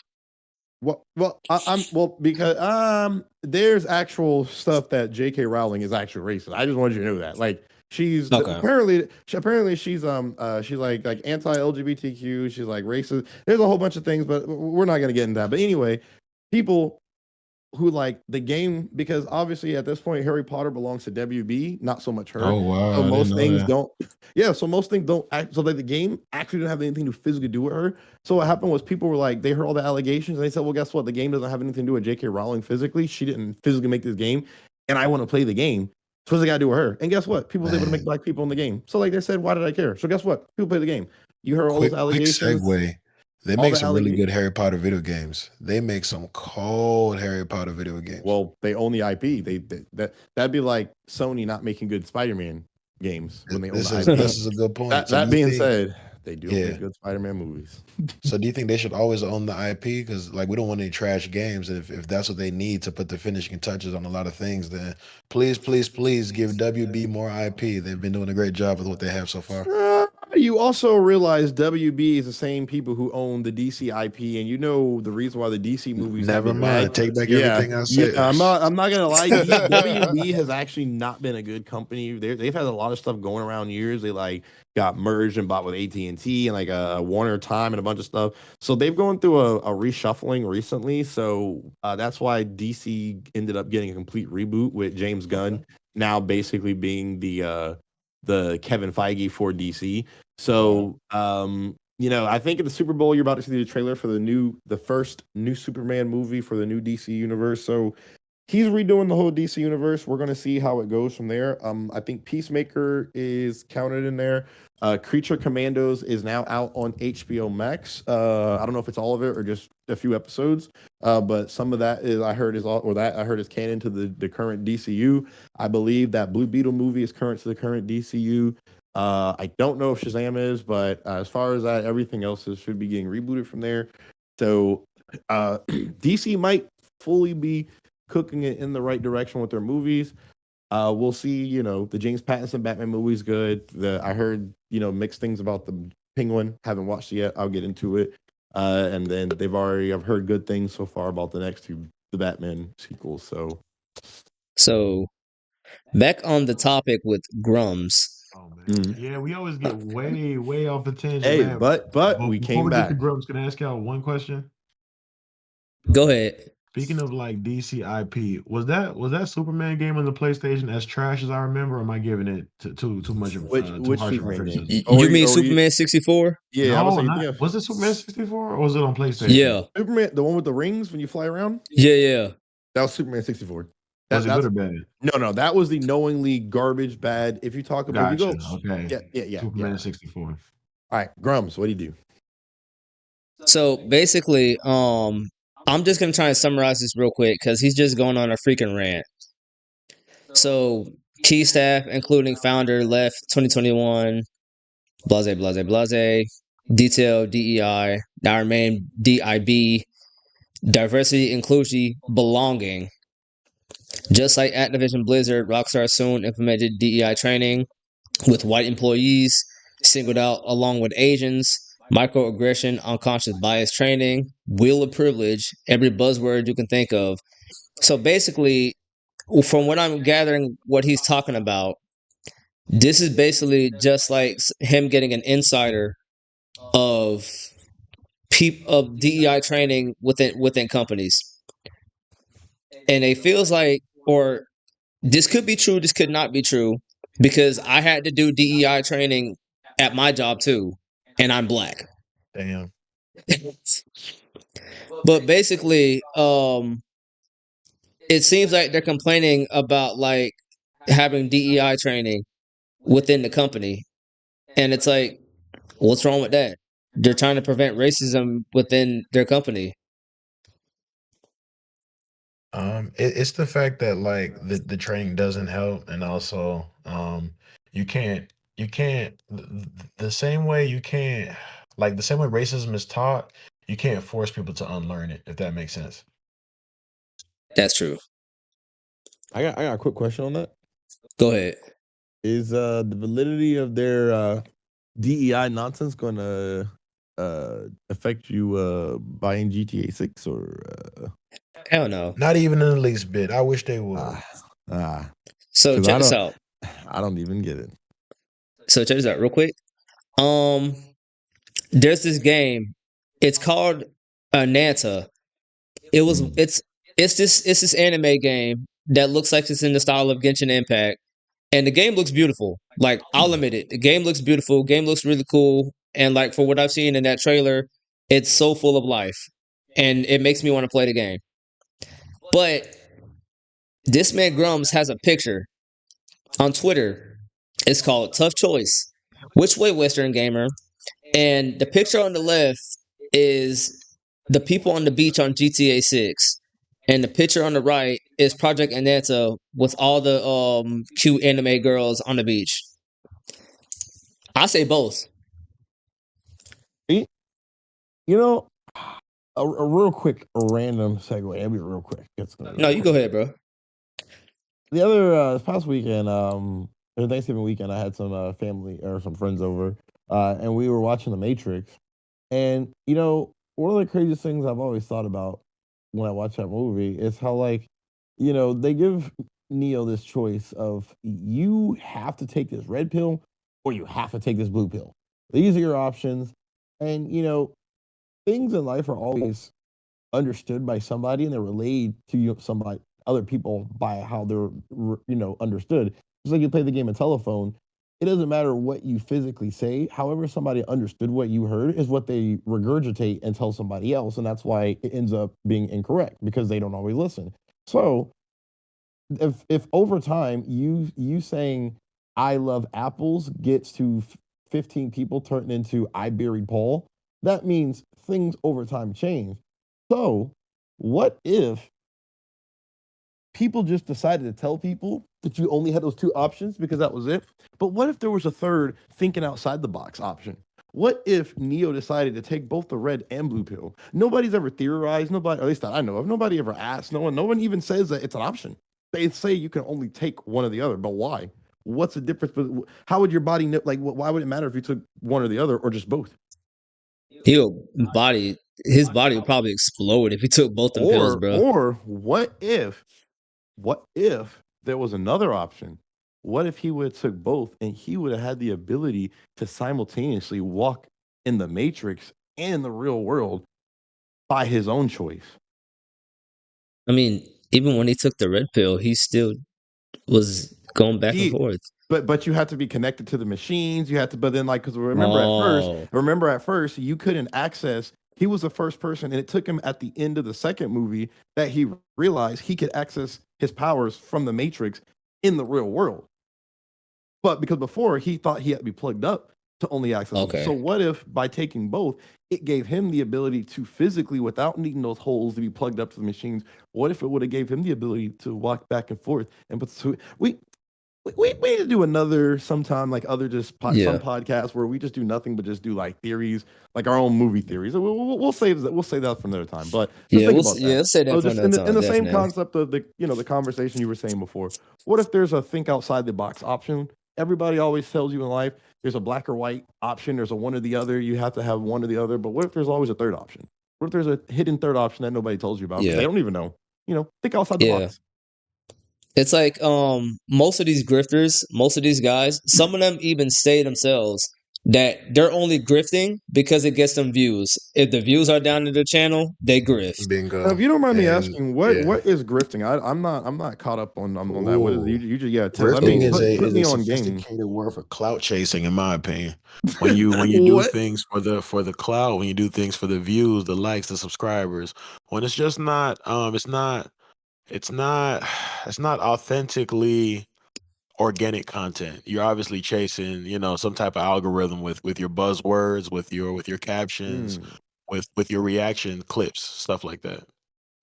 what. Well, I'm well because there's actual stuff that J.K. Rowling is actually racist. I just wanted you to know that. Like Okay. apparently she's like anti LGBTQ. She's like racist. There's a whole bunch of things, but we're not gonna get into that. But anyway, people who like the game because obviously at this point Harry Potter belongs to WB, not so much her. Oh So wow, I didn't most know things that. don't. Yeah, so most things don't. So like the game actually didn't have anything to physically do with her. So what happened was people were like they heard all the allegations and they said, well, guess what? The game doesn't have anything to do with J.K. Rowling physically. She didn't physically make this game, and I want to play the game. So what's it got to do with her? And guess what? People was able to make Man, black people in the game. So like they said, why did I care? So guess what? People play the game. You heard all those quick allegations. segue. They All make the some really good allegations. Harry Potter video games. They make some cold Harry Potter video games. Well, they own the IP. That'd be like Sony not making good Spider-Man games when they own This the is IP. this is a good point. That So do that you being think, said, they do yeah. make good Spider-Man movies. So do you think they should always own the IP? Because like we don't want any trash games. And if that's what they need to put the finishing touches on a lot of things, then please, please, please give WB more IP. They've been doing a great job with what they have so far. You also realize WB is the same people who own the DC IP, and you know the reason why the DC movies have Never been mind. lagged. Take back Yeah, everything I yeah. said. I'm not gonna lie. WB has actually not been a good company. They've had a lot of stuff going around years. They like got merged and bought with AT&T and like a Warner Time and a bunch of stuff. So they've gone through a reshuffling recently. So that's why DC ended up getting a complete reboot with James Gunn now basically being the Kevin Feige for DC. So, I think at the Super Bowl, you're about to see the trailer for the first new Superman movie for the new DC universe. So he's redoing the whole DC universe. We're gonna see how it goes from there. I think Peacemaker is counted in there. Creature Commandos is now out on HBO Max. I don't know if it's all of it or just a few episodes. But some of that is I heard is all or that I heard is canon to the current DCU. I believe that Blue Beetle movie is current to the current DCU. I don't know if Shazam is, but as far as that, everything else should be getting rebooted from there. So DC might fully be cooking it in the right direction with their movies. We'll see. The James Pattinson Batman movie is good. I heard mixed things about the Penguin. Haven't watched it yet. I'll get into it. And then I've heard good things so far about the next two the Batman sequels. So back on the topic with Grums. Oh man, mm. yeah, we always get way, way off the tangent, Hey, man. but But we before came we get to back. Grumps, can I ask y'all one question? Go ahead. Speaking of like DC IP, was that Superman game on the PlayStation as trash as I remember? Or am I giving it too much of too Which harsh of a Superman game? criticism? You mean Superman 64? Yeah, I was No, like, not was it Superman 64 or was it on PlayStation? Yeah. Superman, the one with the rings when you fly around. Yeah. That was Superman 64. Was it good That's or bad? no, that was the knowingly garbage bad. If you Gotcha. go, Okay. yeah. Superman 64. All right, Grums, what do you do? So basically, I'm just gonna try and summarize this real quick because he's just going on a freaking rant. So key staff, including founder, left 2021. Blase, blase, blase. Detail, DEI. Now remain DIB. Diversity, inclusion, belonging. Just like Activision Blizzard, Rockstar soon implemented DEI training. with white employees singled out along with Asians, microaggression, unconscious bias training, wheel of privilege, every buzzword you can think of. So basically, from what I'm gathering, what he's talking about, this is basically just like him getting an insider of of DEI training within companies, and it feels like, or this could be true, this could not be true, because I had to do DEI training at my job too, and I'm black. Damn. But basically, it seems like they're complaining about like having DEI training within the company, and it's like, what's wrong with that? They're trying to prevent racism within their company. It's the fact that like the training doesn't help, and also you can't the same way you can't like the same way racism is taught, you can't force people to unlearn it, if that makes sense. That's true. I got a quick question on that. Go ahead. Is the validity of their DEI nonsense going to affect you buying GTA 6 or Hell no. Not even in the least bit. I wish they would. ah ah So cuz check this out. I don't even get it. So check this out real quick. Um, there's this game. It's called Nanta. Mm. It's this anime game that looks like it's in the style of Genshin Impact, and the game looks beautiful. Like, I'll admit it, the game looks beautiful. Game looks really cool, and like for what I've seen in that trailer, it's so full of life, and it makes me want to play the game. But this man Grums has a picture on Twitter. It's called Tough Choice. Which way, Western Gamer? And the picture on the left is the people on the beach on GTA 6. And the picture on the right is Project Ananta with all the cute anime girls on the beach. I say both. You know, a real quick, a random segue. It'll be real quick. It's gonna be No, real you go quick. ahead, bro. The other this past weekend, the Thanksgiving weekend, I had some family or some friends over, and we were watching The Matrix. And one of the craziest things I've always thought about when I watch that movie is how, like, they give Neo this choice of you have to take this red pill or you have to take this blue pill. These are your options, and things in life are always understood by somebody, and they're relayed to somebody, other people, by how they're understood. Just like you play the game of telephone, it doesn't matter what you physically say. However, somebody understood what you heard is what they regurgitate and tell somebody else, and that's why it ends up being incorrect because they don't always listen. So if over time you saying I love apples gets to 15 people turning into I buried Paul, that means things over time change. So what if people just decided to tell people that you only had those two options because that was it? But what if there was a third thinking outside the box option? What if Neo decided to take both the red and blue pill? Nobody's ever theorized, nobody, at least that I know of, nobody ever asked, no one even says that it's an option. They say you can only take one or the other, but why? What's the difference? How would your body know? Like, why would it matter if you took one or the other or just both? He'll body His body would probably explode if he took both them pills, bro. Or what if there was another option? What if he would have took both and he would have had the ability to simultaneously walk in the matrix and in the real world by his own choice? I mean, even when he took the red pill, he still was going back and He forth. but you had to be connected to the machines. You had to, but then, like, because Oh, remember at first you couldn't access. He was the first person, and it took him at the end of the second movie that he realized he could access his powers from the Matrix in the real world. But because before he thought he had to be plugged up to only access them. okay. So what if by taking both, it gave him the ability to physically, without needing those holes to be plugged up to the machines? What if it would have gave him the ability to walk back and forth and put we need to do another sometime, like other just some Yeah. podcasts where we just do nothing but just do like theories, like our own movie theories. We'll save that. We'll save that for another time. But just Yeah, think about that. let's say that So for just another in time, the same definitely. concept of the conversation you were saying before. What if there's a think outside the box option? everybody always tells you in life there's a black or white option, there's a one or the other. You have to have one or the other. But what if there's always a third option? What if there's a hidden third option that nobody tells you about because they Yeah. don't even know? Think outside the Yeah. box. It's like most of these grifters, most of these guys, some of them even say themselves that they're only grifting because it gets them views. If the views are down to the channel, they grift. Bingo. If you don't mind me And asking, what yeah, what is grifting? I'm not caught up on that. What is it? ooh, You just let me grifting Ooh. put is me a on game. sophisticated word for clout chasing, in my opinion. When you do What? things for the clout, when you do things for the views, the likes, the subscribers, when it's just not it's not it's not authentically organic content. You're obviously chasing, some type of algorithm with your buzzwords, with your captions, Hmm. with your reaction clips, stuff like that.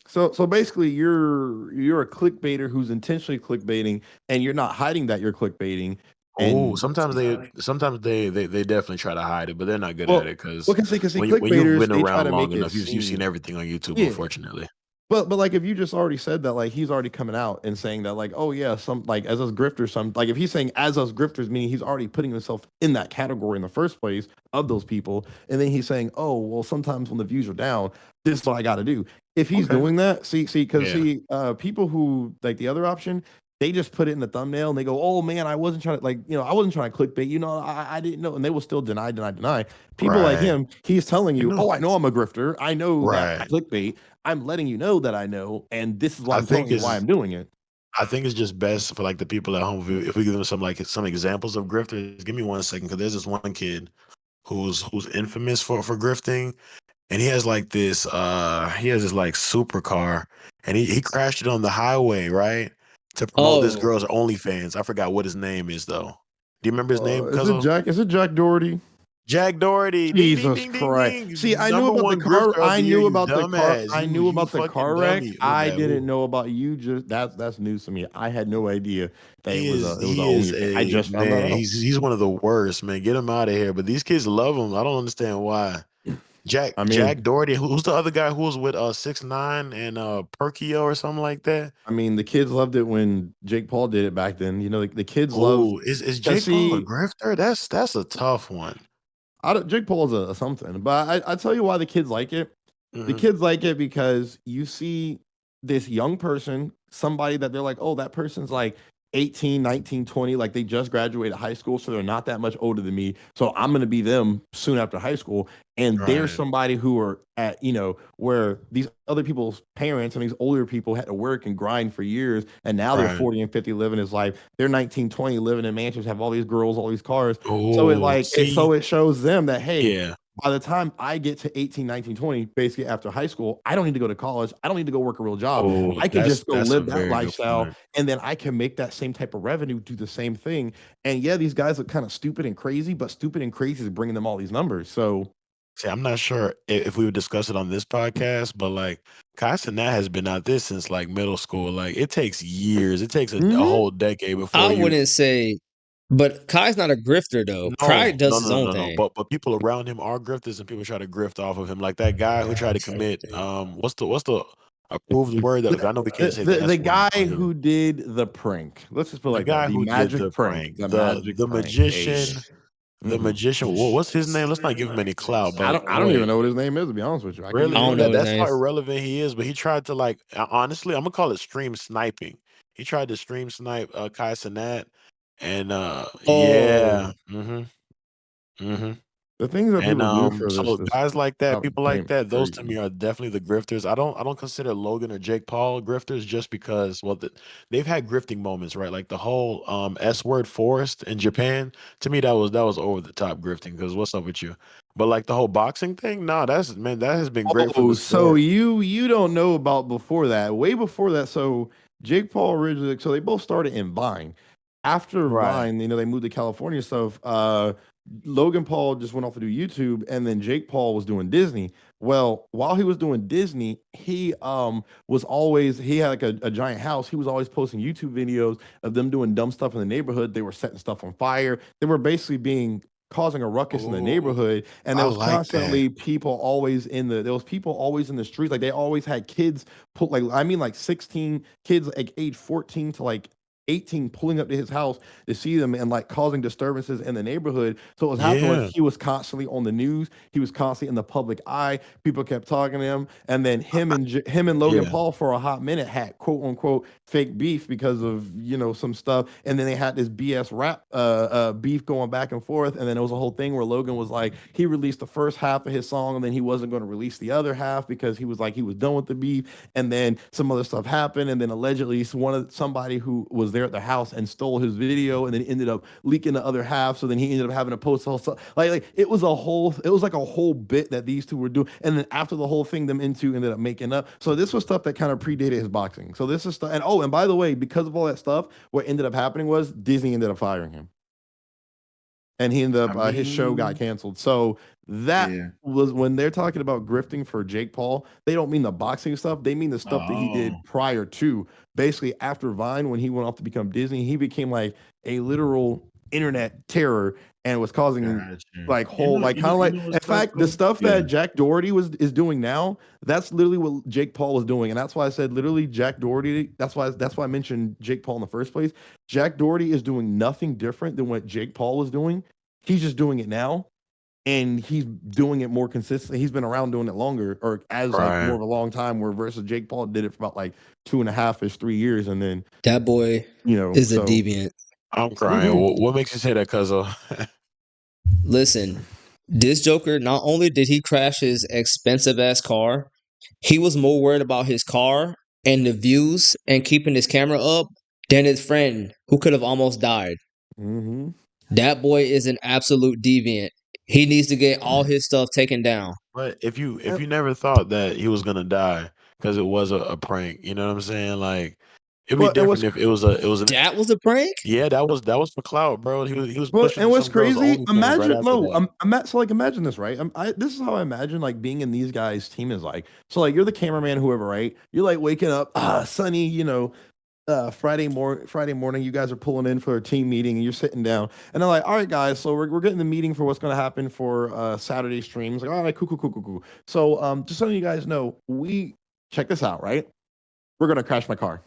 So basically, you're a clickbaiter who's intentionally clickbaiting, and you're not hiding that you're clickbaiting. Oh, And sometimes they definitely try to hide it, but they're not good at well, it because well, cause see, when you've clickbaiters been they try around to long make it enough, you've seen seem everything on YouTube, yeah. unfortunately. But like if you just already said that, like he's already coming out and saying that, like, oh yeah, some like as us grifters, some like if he's saying as us grifters, meaning he's already putting himself in that category in the first place of those people, and then he's saying, oh well, sometimes when the views are down, this is what I got to do. If he's Okay. doing that, because Yeah. people who like the other option, they just put it in the thumbnail and they go, oh man, I wasn't trying to I wasn't trying to clickbait, I didn't know, and they will still deny. People like Right. him, he's telling You you, know. oh, I know I'm a grifter, I know that I Right. clickbait. I'm letting you know that I know, and this is why I I'm telling think you why it's I'm doing it. I think it's just best for like the people at home if we give them some examples of grifters. Give me 1 second because there's this one kid who's infamous for grifting, and he has this like supercar, and he crashed it on the highway, right, to promote this Oh, girl's OnlyFans. I forgot what his name is though. Do you remember his name, Is it Cuzzo? Jack? Is it Jack Doherty? Jack Doherty. Ding ding Jesus ding ding Christ! See, ding. Number one grifter of I the year. knew You about the car. dumbass. I You knew you about the car fucking wreck. dummy. My I bad. didn't Who? know about you. Just that's news to me. I had no idea that He is it was a he is OnlyFans. I a just found that man. out. He's one of the worst, man. Get him out of here. But these kids love him. I don't understand why. Jack I Jack mean, Doherty. Who's the other guy who was with 6ix9ine and Perkio or something like that? the kids loved it when Jake Paul did it back then. The kids love. Oh, is Cause Jake Paul a see, grifter? That's a tough one. Jake Paul's a something, but I tell you why the kids like it. The Hmm. kids like it because you see this young person, somebody that they're like, oh, that person's like 18, 19, 20, like they just graduated high school, so they're not that much older than me. So I'm going to be them soon after high school. And there's Right, somebody who are at, where these other people's parents and these older people had to work and grind for years. And now they're right. 40 and 50 living his life. They're 19, 20 living in mansions, have all these girls, all these cars. Oh, see, So it shows them that, hey, yeah. by the time I get to 18, 19, 20, basically after high school, I don't need to go to college. I don't need to go work a real job. Oh, I can that's just go that's a live that very good lifestyle point. and then I can make that same type of revenue, do the same thing. And yeah, these guys look kind of stupid and crazy, but stupid and crazy is bringing them all these numbers. So, See, I'm not sure if we would discuss it on this podcast, but like Kai Cenat has been out this since like middle school. Like it takes years. It takes a mhm. whole decade I before you. wouldn't say, but Kai's not a grifter though. Kai No, does no, his no, own no, no. thing. But people around him are grifters, and people try to grift off of him. Like that guy who tried to commit. What's the approved word that I know we can't say the The S word guy on here. who did the prank, let's just put it The like that, guy the who did the magic prank, prank, the the magic the prank. Hey, magician, the mhm. magician. What's his name? Let's not give him any clout. But I don't even wait. know what his name is, to be honest with you. I couldn't I even Really? tell don't you. know his That's name. how irrelevant he is. But he tried to like honestly, I'm gonna call it stream sniping. He tried to stream snipe Kai Cenat, and yeah, Oh, hmm. The things that And people do for so this guys like that, people like payment that, are those to me crazy. are definitely the grifters. I don't consider Logan or Jake Paul grifters just because they've had grifting moments, right? Like the whole S word forest in Japan. To me, that was over the top grifting. Because what's up with you? But like the whole boxing thing, nah, that's man, that has been great from Oh, the so start. you don't know about before that, way before that. So Jake Paul originally, so they both started in Vine. After Right. Vine, they moved to California stuff. Logan Paul just went off to do YouTube, and then Jake Paul was doing Disney. Well, while he was doing Disney, he he had like a giant house. He was always posting YouTube videos of them doing dumb stuff in the neighborhood. They were setting stuff on fire. They were basically being causing a ruckus in the Oh, neighborhood, and I there was like that. constantly there was people always in the streets, like they always had kids put, like, I mean, like 16 kids, like age 14 to like 18 pulling up to his house to see them and like causing disturbances in the neighborhood. So what was happening was he was constantly on the news. He was constantly in the public eye. People kept talking to him, and then him and Logan Yeah. Paul for a hot minute had quote unquote fake beef because of some stuff, and then they had this BS rap beef going back and forth, and then it was a whole thing where Logan was like he released the first half of his song, and then he wasn't going to release the other half because he was like he was done with the beef, and then some other stuff happened, and then allegedly somebody who was there at the house and stole his video, and then ended up leaking the other half, so then he ended up having to post all stuff like it was like a whole bit that these two were doing, and then after the whole thing, them into ended up making up. So this was stuff that kind of predated his boxing. So this is stuff, and by the way, because of all that stuff, what ended up happening was Disney ended up firing him, and he ended up his show got canceled. So that was when they're talking about grifting for Jake Paul. They don't mean the boxing stuff. They mean the stuff that he did prior to. Basically, after Vine, when he went off to become Disney, he became like a literal internet terror and was causing like whole like kind of like. In fact, the stuff that Jack Doherty is doing now, that's literally what Jake Paul was doing, and that's why I said literally Jack Doherty. That's why I mentioned Jake Paul in the first place. Jack Doherty is doing nothing different than what Jake Paul was doing. He's just doing it now, and he's doing it more consistently. He's been around doing it longer, or as like more of a long time. Where versus Jake Paul did it for about like 2.5 ish, 3 years, and then that boy is a deviant. I'm crying. What makes you say that, Cuzzo? Listen, this Joker, not only did he crash his expensive ass car, he was more worried about his car and the views and keeping his camera up than his friend who could have almost died. Mm-hmm. That boy is an absolute deviant. He needs to get all his stuff taken down. But if you never thought that he was gonna die because it was a prank, you know what I'm saying? Like it'd be different if it was an that was a prank. Yeah, that was for clout, bro. He was Well, pushing and what's some girls' crazy? OnlyFans right after that. So like imagine this, right? This is how I imagine like being in these guys' team is like. So like you're the cameraman, whoever, right? You're like waking up, sunny, Friday morning, you guys are pulling in for a team meeting, and you're sitting down, and they're like, "All right, guys, so we're getting the meeting for what's going to happen for Saturday streams." Like, all right, cool. So, just so you guys know, we check this out, right? We're gonna crash my car,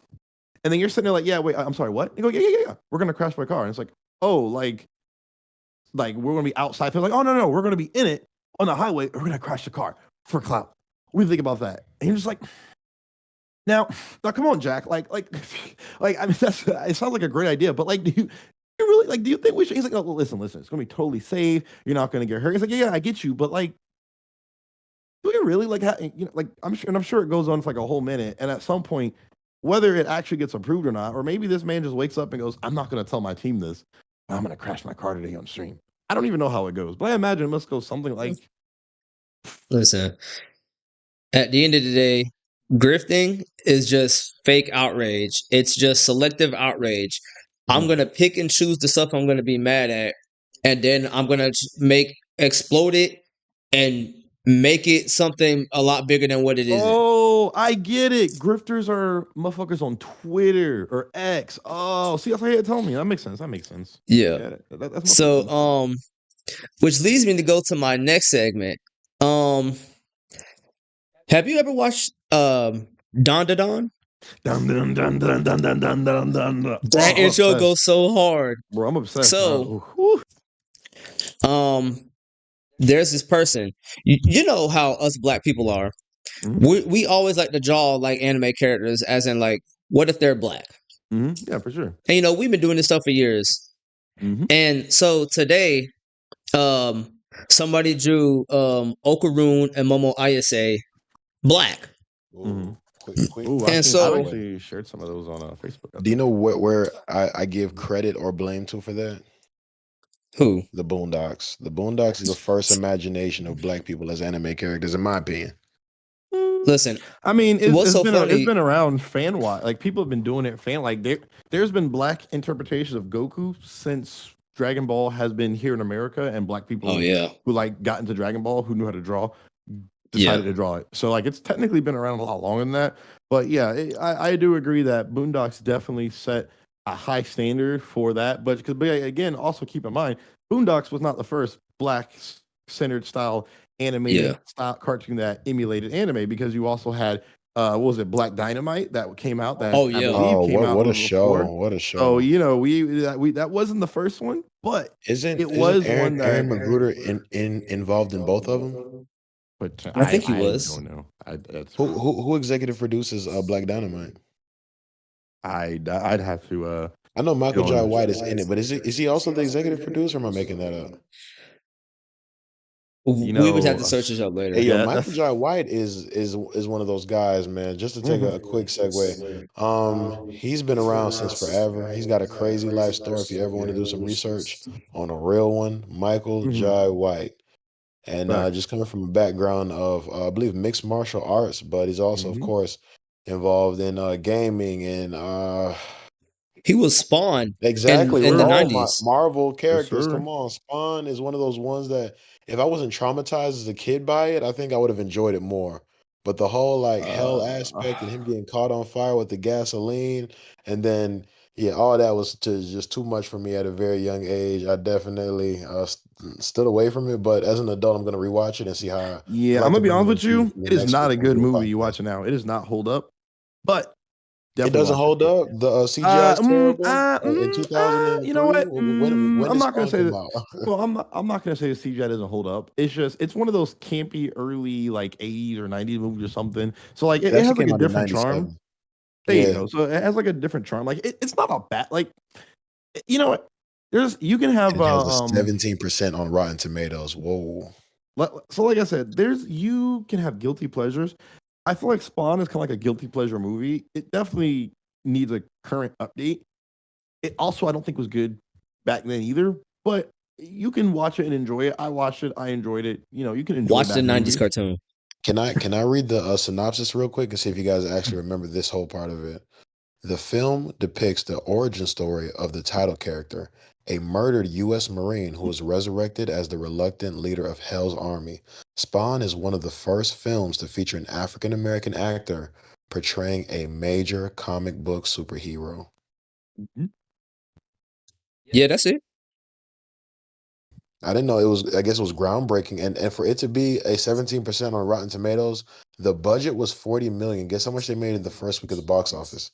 and then you're sitting there like, "Yeah, wait, I'm sorry, what?" You go, "Yeah, we're gonna crash my car," and it's like, "Oh, like we're gonna be outside." They're like, "Oh no, we're gonna be in it on the highway. We're gonna crash the car for clout." What do you think about that? And you're just like. Now, come on, Jack. Like, I mean, it sounds like a great idea, but like, do you really like? Do you think we should? He's like, oh, listen, it's gonna be totally safe. You're not gonna get hurt. He's like, yeah, I get you, but like, do you really like? Like, I'm sure it goes on for like a whole minute, and at some point, whether it actually gets approved or not, or maybe this man just wakes up and goes, I'm not gonna tell my team this. I'm gonna crash my car today on stream. I don't even know how it goes, but I imagine it must go something like. Listen, at the end of the day, grifting is just fake outrage. It's just selective outrage. I'm going to pick and choose the stuff I'm going to be mad at, and then I'm going to explode it and make it something a lot bigger than what it is. Oh, I get it. Grifters are motherfuckers on Twitter or X. Oh, see, that's how you tell me. That makes sense. Yeah. So, which leads me to go to my next segment. Have you ever watched Don Da Don? That intro goes so hard. Bro, I'm obsessed. So, there's this person. You know how us black people are. Mm-hmm. We always like to draw like anime characters, as in like, what if they're black? Mm-hmm. Yeah, for sure. And we've been doing this stuff for years. Mm-hmm. And so today, somebody drew Okarun and Momo Ayase black. Mm-hmm. And I actually shared some of those on Facebook. Do you know where I give credit or blame to for that? Who? The Boondocks. The Boondocks is the first imagination of black people as anime characters, in my opinion. Listen, I mean, it's been around fan wise. Like people have been doing it fan like there's been black interpretations of Goku since Dragon Ball has been here in America, and black people who like got into Dragon Ball who knew how to draw decided to draw it. So like it's technically been around a lot longer than that. But yeah, I do agree that Boondocks definitely set a high standard for that. But again, also keep in mind, Boondocks was not the first black centered style animated style cartoon that emulated anime, because you also had what was it, Black Dynamite that came out that Oh I yeah. believe Oh, came out a what a little show! before. What a So show! you know we that wasn't the first one, but Isn't it isn't was Aaron one Aaron that. Magruder in involved in both of them? But I think he I was. don't know. That's Who executive produces Black Dynamite? I'd have to I know get Michael Jai on. White is in it, but is he also the executive producer? Or am I making that up? You We would have know, to search this up Hey, later. yo, yeah, Michael that's. Jai White is one of those guys, man. Just to take Mhm. a quick segue, he's been around since forever. He's got a crazy life story. If you ever want to do some research on a real one, Michael Mhm. Jai White, and Facts. just coming from a background of I believe mixed martial arts, but he's also, of Mhm. course, involved in gaming and He was Spawn Yes, exactly. in the sir. Oh, my 90s. Marvel Yes, characters. sir. Come on. Spawn is one of those ones that if I wasn't traumatized as a kid by it, I think I would have enjoyed it more. But the whole like hell Uh, aspect and him getting caught on fire with the gasoline and then yeah, all that was just too much for me at a very young age. I definitely stood away from it, but as an adult, I'm gonna rewatch it and see how I'd yeah, I'm like gonna to be bring honest it with into you. the It is next not a good review movie you podcast. watch it now. It does not hold up, but It definitely doesn't watch it. hold up. The CGI is terrible in You know 2003. what? When I'm did not gonna Spawn say come that. out? Well, I'm not gonna say the CGI doesn't hold up. It's just it's one of those campy early like 80s or 90s movies or something. So like It it actually has like came a out in different charm. '97. There you Yeah, go. So it has like a different charm. Like it's not a bad like you know what? There's you can and have it has a 17% on Rotten Tomatoes. Whoa. so like I said, there's you can have guilty pleasures. I feel like Spawn is kind of like a guilty pleasure movie. It definitely needs a current update. It also I don't think was good back then either, but you can watch it and enjoy it. I watched it, I enjoyed it. You know, you can enjoy Watch the bad 90s movies. cartoon. Can I read the synopsis real quick and see if you guys actually remember this whole part of it? The film depicts the origin story of the title character, a murdered U.S. Marine who was resurrected as the reluctant leader of Hell's Army. Spawn is one of the first films to feature an African American actor portraying a major comic book superhero. Mhm. Yeah, that's it. I didn't know it was. I guess it was groundbreaking, and for it to be a 17% on Rotten Tomatoes, the budget was 40 million. Guess how much they made in the first week of the box office?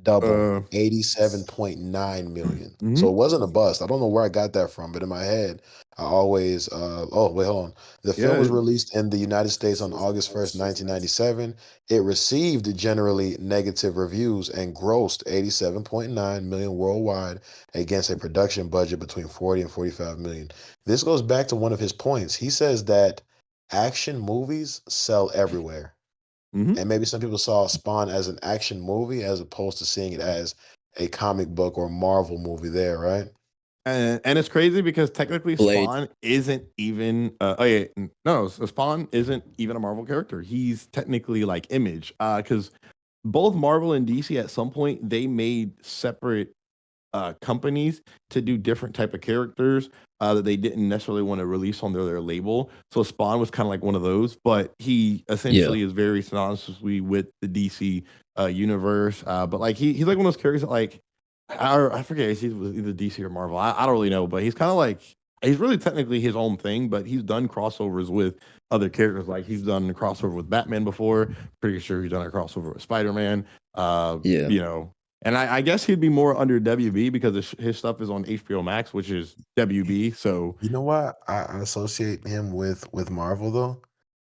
Double, Uh, 87.9 million. So mhm. it wasn't a bust. I don't know where I got that from, but in my head, I always oh wait, hold on. The film Yeah, was released in the United States on August 1st, 1997. It received generally negative reviews and grossed 87.9 million worldwide against a production budget between 40 and 45 million. This goes back to one of his points. He says that action movies sell everywhere. mhm. And maybe some people saw Spawn as an action movie as opposed to seeing it as a comic book or Marvel movie there, right? And it's crazy because technically Blade. Spawn isn't even oh yeah no so Spawn isn't even a Marvel character. He's technically like Image because both Marvel and DC at some point they made separate companies to do different type of characters that they didn't necessarily want to release on their label. So Spawn was kind of like one of those, but he Yeah. essentially is very synonymously with the DC universe. But like he's like one of those characters that like I forget if he was either DC or Marvel. I don't really know, but he's kind of like he's really technically his own thing, but he's done crossovers with other characters. Like he's done a crossover with Batman before. Pretty sure he's done a crossover with Spider Man. Yeah. You know, and I guess he'd be more under WB because his stuff is on HBO Max, which is WB. So, You know why I associate him with Marvel though?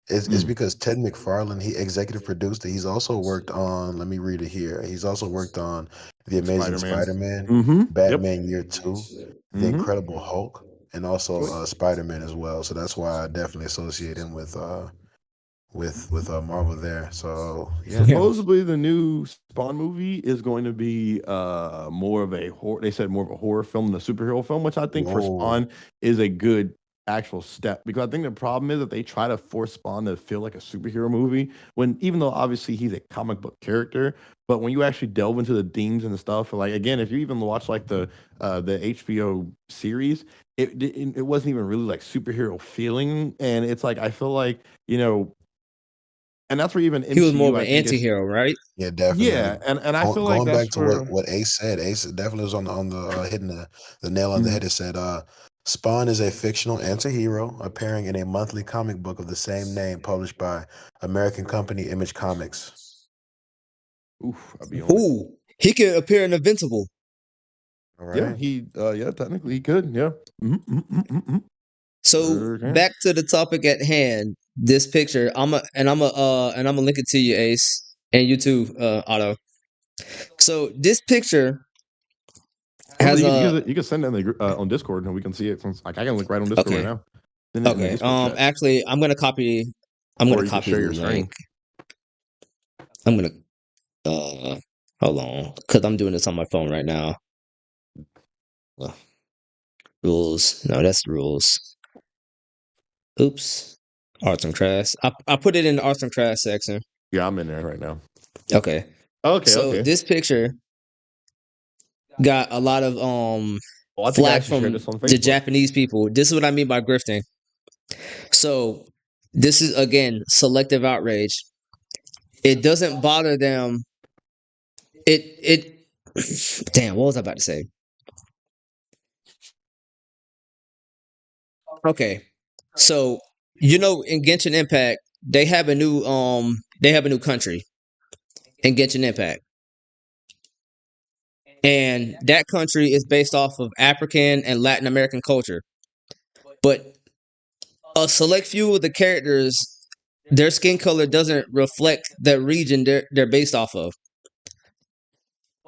It's mm, because Ted McFarlane, he executive produced it. He's also worked on, let me read it here. He's also worked on The Amazing Spider Man. Spider-Man, Mm-hmm. Yep. Batman Year Two, The Mm-hmm. Incredible Hulk, and also Spider-Man as well. So that's why I definitely associate him with Marvel there. So yeah. Yeah. Supposedly, the new Spawn movie is going to be more of a horror. They said more of a horror film than a superhero film, which I think for Whoa. Spawn is a good actual step because I think the problem is that they try to force Spawn to feel like a superhero movie when even though obviously he's a comic book character, but when you actually delve into the themes and the stuff, like again, if you even watch like the HBO series, it wasn't even really like superhero feeling, and it's like I feel like you know, and that's where even He was more MCU of I an think is anti-hero, right? Yeah, definitely. yeah, and I feel like Going back that's to what where what Ace said, Ace definitely was on the hitting the nail on the mm, head. It said Spawn is a fictional anti-hero appearing in a monthly comic book of the same name published by American company Image Comics. Oof, I'll be on it. Ooh, he could appear in Invincible. All Yeah, right. yeah, technically he could. Yeah. So Sure can. back to the topic at hand. This picture, I'm gonna link it to you, Ace, and you too, Otto. So this picture Also, has a you can send it in the on Discord and we can see it. Since like I can look right on Discord right okay, now. Send it in the okay. Discord chat, Actually, I'm gonna copy. I'm or gonna you can copy share the your screen. link. I'm gonna hold on, because I'm doing this on my phone right now. Uh, rules. No, that's the rules. Oops. Arts and crafts. I put it in the arts and crafts section. Yeah, I'm in there right now. Okay. Okay, So okay. this picture got a lot of Well, I think I flack actually shared from this on the Facebook. Japanese people. This is what I mean by grifting. So this is again selective outrage. It doesn't bother them. It damn, what was I about to say? Okay. So in Genshin Impact, they have a new country in Genshin Impact. And that country is based off of African and Latin American culture. But a select few of the characters, their skin color doesn't reflect the region they're based off of.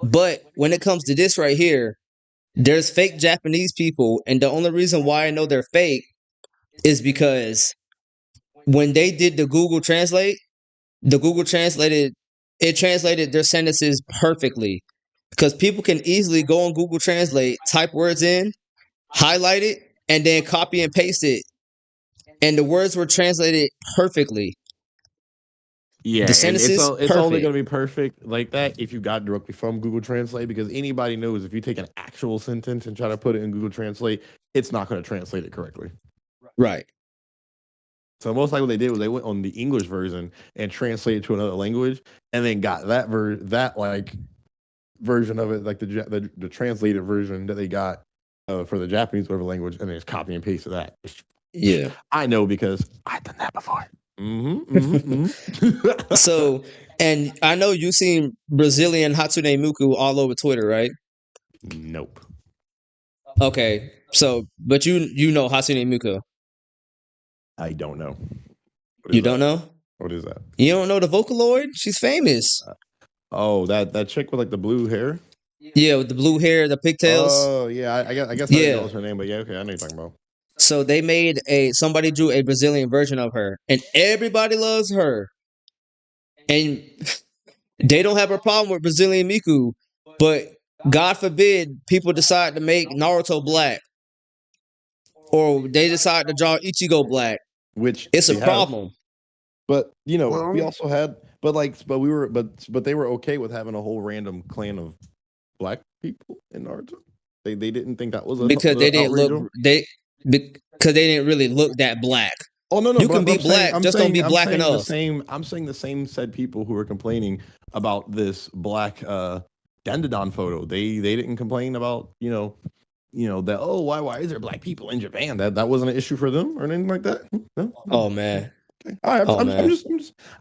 But when it comes to this right here, there's fake Japanese people, and the only reason why I know they're fake is because when they did the Google translated their sentences perfectly. Because people can easily go on Google Translate, type words in, highlight it, and then copy and paste it. And the words were translated perfectly. Yeah, The and sentences, it's only perfect. going to be perfect like that if you got directly from Google Translate, because anybody knows if you take an actual sentence and try to put it in Google Translate, it's not going to translate it correctly. Right. So most likely what they did was they went on the English version and translated to another language, and then got that version of it, like the translated version that they got for the Japanese whatever language, and then just copy and paste that. Yeah. I know because I've done that before. So, and I know you've seen Brazilian Hatsune Miku all over Twitter, right? Nope. Okay. So, but you know Hatsune Miku. I don't know. What You is don't that? know? What is that? You don't know the Vocaloid? She's famous. Oh, that chick with like the blue hair. Yeah, with the blue hair, the pigtails. Oh yeah, I guess I didn't know Yeah. what was her name, but yeah, okay, I know you're talking about. So they made somebody drew a Brazilian version of her, and everybody loves her. And they don't have a problem with Brazilian Miku, but God forbid people decide to make Naruto black, or they decide to draw Ichigo black. Which It's a they have, problem. but we Well, also had, but they were okay with having a whole random clan of black people in Naruto. They didn't think that was Because they didn't look outrageous. because they didn't really look that black. Oh no, You can but be black, just don't be black enough. I'm saying the same said people who were complaining about this black Dandadon photo. They didn't complain about that. Oh, why is there black people in Japan? That wasn't an issue for them or anything like that. No. Oh man. Okay. All right, Oh man.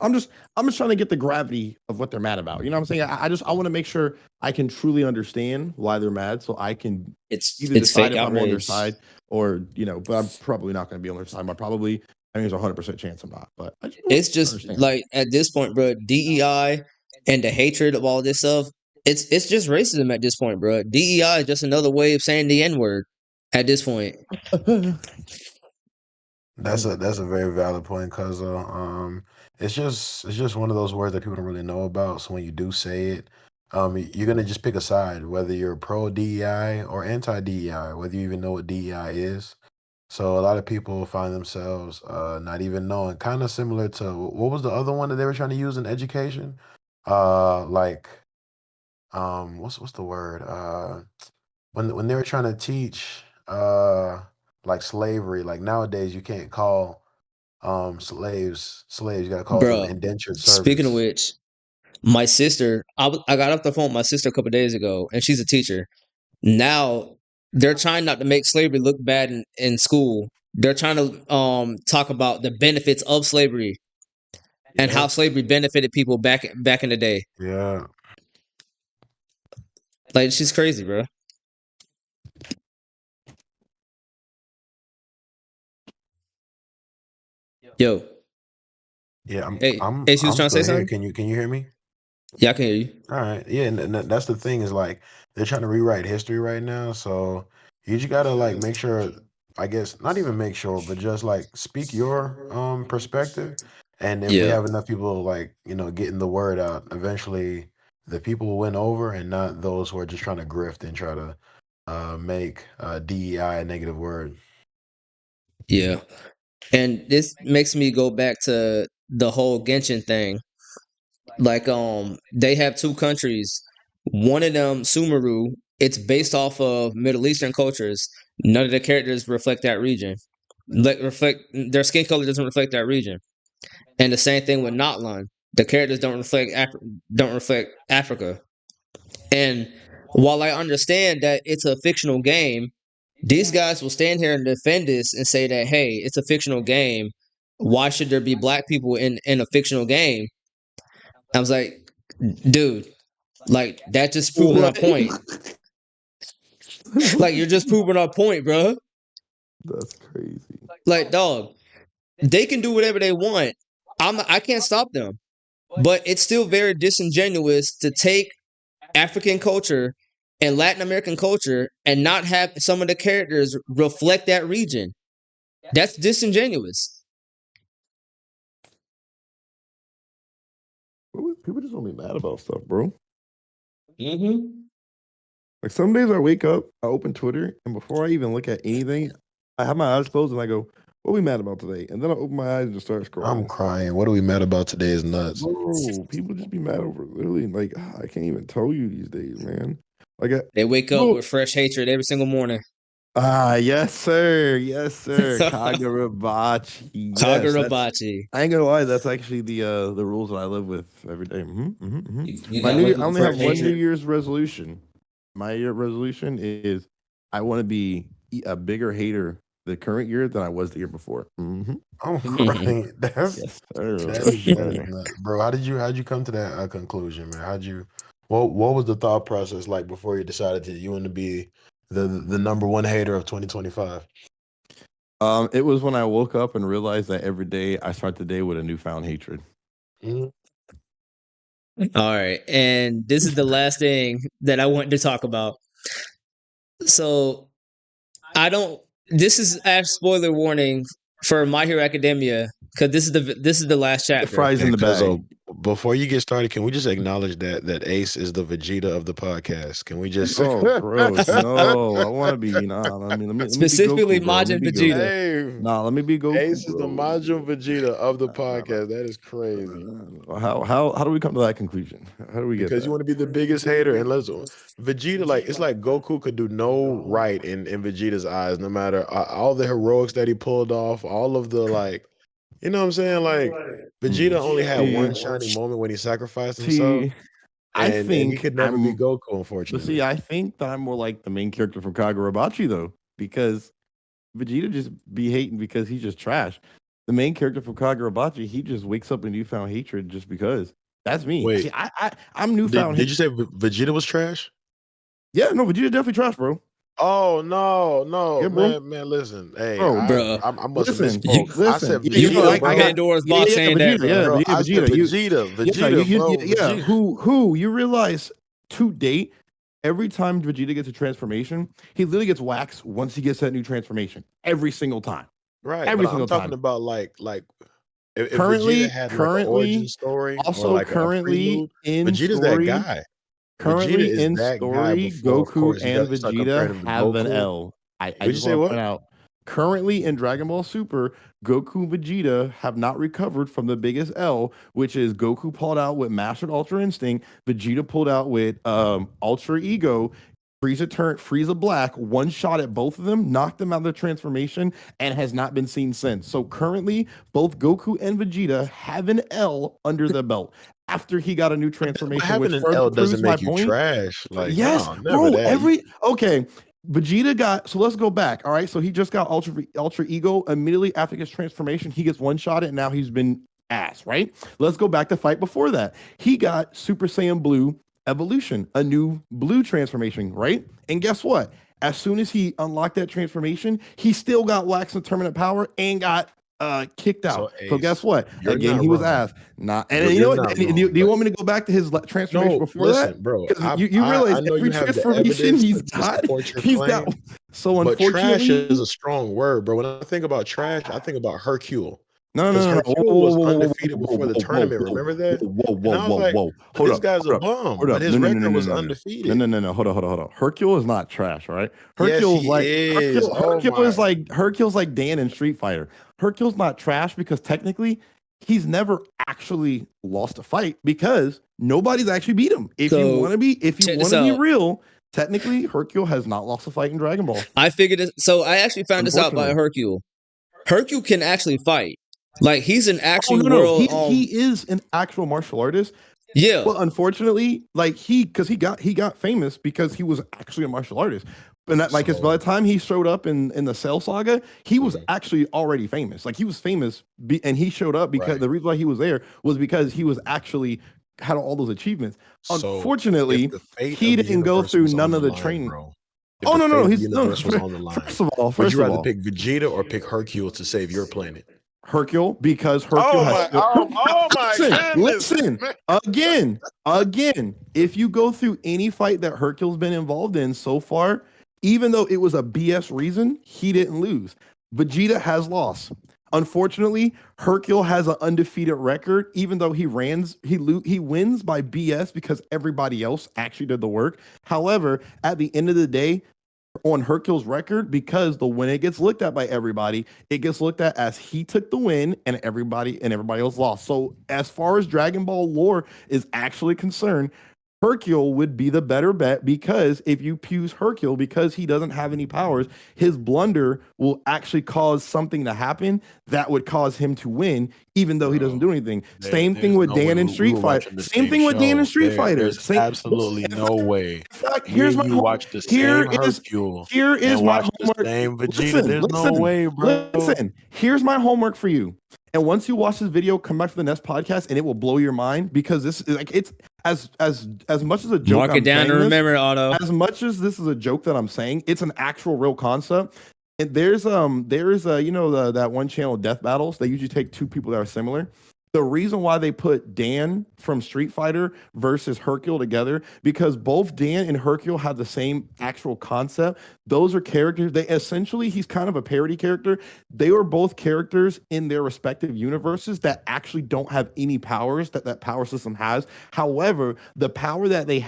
I'm just trying to get the gravity of what they're mad about. You know what I'm saying? I want to make sure I can truly understand why they're mad, so I can It's either decide fake if I'm on their outrage. side or but I'm probably not going to be on their side. I think there's a 100% chance I'm not. But It's just like at this point, bro, DEI and the hatred of all this stuff. It's just racism at this point, bro. DEI is just another way of saying the N word at this point. that's a very valid point, cause it's just one of those words that people don't really know about. So when you do say it, you're gonna just pick a side, whether you're pro DEI or anti DEI, whether you even know what DEI is. So a lot of people find themselves not even knowing, kind of similar to what was the other one that they were trying to use in education? Like what's the word? When they were trying to teach like slavery, like nowadays you can't call slaves, you gotta call them Bro, indentured speaking of servants. which, my sister, I got off the phone with my sister a couple days ago, and she's a teacher. Now they're trying not to make slavery look bad in school. They're trying to talk about the benefits of slavery and how Yep. slavery benefited people back in the day. Yeah. Like, she's crazy, bro. Yo, Yeah. I'm hey, I'm Ace, you was I'm trying to say still here. something? Can you hear me? Yeah, I can hear you. All right. Yeah, and that's the thing is like they're trying to rewrite history right now. So you just gotta like make sure, I guess, not even make sure, but just like speak your perspective. And if we Yeah, have enough people like, getting the word out, eventually the people will win over and not those who are just trying to grift and try to make DEI a negative word. yeah. And this makes me go back to the whole Genshin thing. Like, they have two countries. One of them, Sumeru, it's based off of Middle Eastern cultures. None of the characters reflect that region. Like, reflect their skin color doesn't reflect that region. And the same thing with Notlan. The characters don't reflect Africa. And while I understand that it's a fictional game, these guys will stand here and defend this and say that, hey, it's a fictional game. Why should there be black people in a fictional game? I was like, dude, like that just proving our What? point. Like, you're just proving our point, bro. That's crazy. Like, dog, they can do whatever they want. I can't stop them. But it's still very disingenuous to take African culture and Latin American culture and not have some of the characters reflect that region. That's disingenuous. People just want to be mad about stuff, bro. Mm-hmm. Like some days I wake up, I open Twitter, and before I even look at anything, I have my eyes closed and I go, "What are we mad about today?" And then I open my eyes and just start I'm scrolling. crying. What are we mad about today is nuts. Bro, people just be mad over literally like I can't even tell you these days, man. Like They wake up people, with fresh hatred every single morning. yes sir, Kagurabachi, yes, that's. Kagurabachi. I ain't gonna lie, that's actually the rules that I live with every day. You My gotta wake I up with only have fresh one New hatred. Year's resolution. My year resolution is I want to be a bigger hater the current year than I was the year before. I'm crying. Yes, sir. That Yes, is sir. nuts, bro. How'd you come to that conclusion, man? What was the thought process like before you decided that you want to be the number one hater of 2025? It was when I woke up and realized that every day I start the day with a newfound hatred. Mhm. All right. And this is the last thing that I want to talk about. So I don't this is a spoiler warning for My Hero Academia, because this is the last It chapter. fries Hey, in the bag. before you get started, can we just acknowledge that Ace is the Vegeta of the podcast? Can we just? Oh, gross! No, I want to be. Nah, I mean, let me be Specifically Goku, bro. Let me Majin be Goku. Vegeta. Hey, Nah, let me be Goku, Ace is the bro. Majin Vegeta of the Nah, nah, podcast. That is crazy. how do we come to that conclusion? How do we get Because you that? want to be the biggest hater, and Vegeta, like it's like Goku could do no right in Vegeta's eyes, no matter all the heroics that he pulled off, all of the like, you know what I'm saying? Like Vegeta Mm. only had See, one shining moment when he sacrificed himself, see, I and he think could never be I'm. Goku, But see, unfortunately. I think that I'm more like the main character from Kagurabachi though, because Vegeta just be hating because he's just trash. The main character from Kagurabachi, he just wakes up in newfound hatred just because. That's me. Wait, See, I'm did newfound did hate. you say Vegeta was trash? Yeah, no, Vegeta definitely trash, bro. Oh no, no, Yeah, bro. man, listen. Hey, Bro, Bruh. I must have listen, You misspoke. I listen. said Yeah, you know, you Vegeta, like I bro. got Pandora's yeah, box yeah, saying that, Vegeta, yeah, bro. Bro, I said Vegeta. You yeah, Bro, yeah. Vegeta. Who you realize to date, every time Vegeta gets a transformation, he literally gets waxed once he gets that new transformation. Every single time. Right, but Every I'm single talking time. about like if Vegeta Currently, had like an origin currently, story or also like a currently prelude, in Vegeta's that story, guy. Vegeta currently is in that guy story, before, of Goku course, you and guys start Vegeta comparing him to have an Goku. L. I Would you just say want to what? point out, currently in Dragon Ball Super, Goku and Vegeta have not recovered from the biggest L, which is Goku pulled out with Mastered Ultra Instinct, Vegeta pulled out with Ultra Ego. Frieza Black, one shot at both of them, knocked them out of the transformation, and has not been seen since. So currently, both Goku and Vegeta have an L under the belt after he got a new But transformation, having which an further L doesn't proves my make you point. trash. Like, Yes, no, never bro. that. Okay. Vegeta got, so let's go back. All right. So he just got Ultra Ego. Immediately after his transformation, he gets one shot and now he's been ass, right? Let's go back to fight before that. He got Super Saiyan Blue Evolution, a new blue transformation, right? And guess what? As soon as he unlocked that transformation, he still got Wax and Terminate Power and got kicked out. So guess Ace, what? you're Again, not he was wrong. ass. Nah, and You're, you know you're what? not Do wrong. you But want me to go back to his transformation no, before that? listen, bro. Because you realize I know every you have the transformation evidence he's to got, support your he's claim, got. So but trash unfortunately, is a strong word, bro. When I think about trash, I think about Hercule. no, Because no, no, no. Hercule was undefeated before the tournament. Remember that? And I was like, Whoa. but Hold this up, guy's a hold up, bum. hold But up. his record was No. undefeated. No. Hold on. Hercule is not trash, all right? Yes, he is. Oh my. Hercule's like Dan in Street Fighter. Hercule's not trash because technically he's never actually lost a fight because nobody's actually beat him. If you So, want to be check this out. real, technically Hercule has not lost a fight in Dragon Ball. I figured this. So I actually found this out by Unfortunately. Hercule. Hercule can actually fight. Like he's an Oh actual no, world. he is an actual martial artist. Yeah. Well, unfortunately, like he got famous because he was actually a martial artist. And that, like, by the time he showed up in the Cell Saga, he was actually already famous. Like he was famous, and he showed up because the reason why he was there was because he was actually had all those achievements. Unfortunately, he didn't go through none of the training. Bro. Oh no, he's universe was on the line. Would you rather pick Vegeta or pick Hercule to save your planet? Hercule, because Hercule has. Oh my goodness! Listen, again. If you go through any fight that Hercule's been involved in so far, even though it was a BS reason, he didn't lose. Vegeta has lost. Unfortunately, Hercule has an undefeated record, even though he wins by BS because everybody else actually did the work. However, at the end of the day, on Hercule's record, because when it gets looked at by everybody, it gets looked at as he took the win and everybody else lost. So as far as Dragon Ball lore is actually concerned, Hercule would be the better bet because if you choose Hercule because he doesn't have any powers, his blunder will actually cause something to happen that would cause him to win, even though he doesn't do anything. Same thing with Dan in Street Fighter. Same thing with Dan in Street Fighter. There's absolutely no way. In fact, here's my watch the same Hercule. Here is my homework. The same Vegeta. There's no way, bro. Listen, here's my homework for you. And once you watch this video, come back to the next podcast, and it will blow your mind because this is like it's as much as a joke. Mark it down and remember, Otto. As much as this is a joke that I'm saying, it's an actual real concept. And there's that one channel Death Battles. They usually take two people that are similar. The reason why they put Dan from Street Fighter versus Hercule together, because both Dan and Hercule have the same actual concept. Those are characters. He's kind of a parody character. They were both characters in their respective universes that actually don't have any powers that power system has. However, the power that they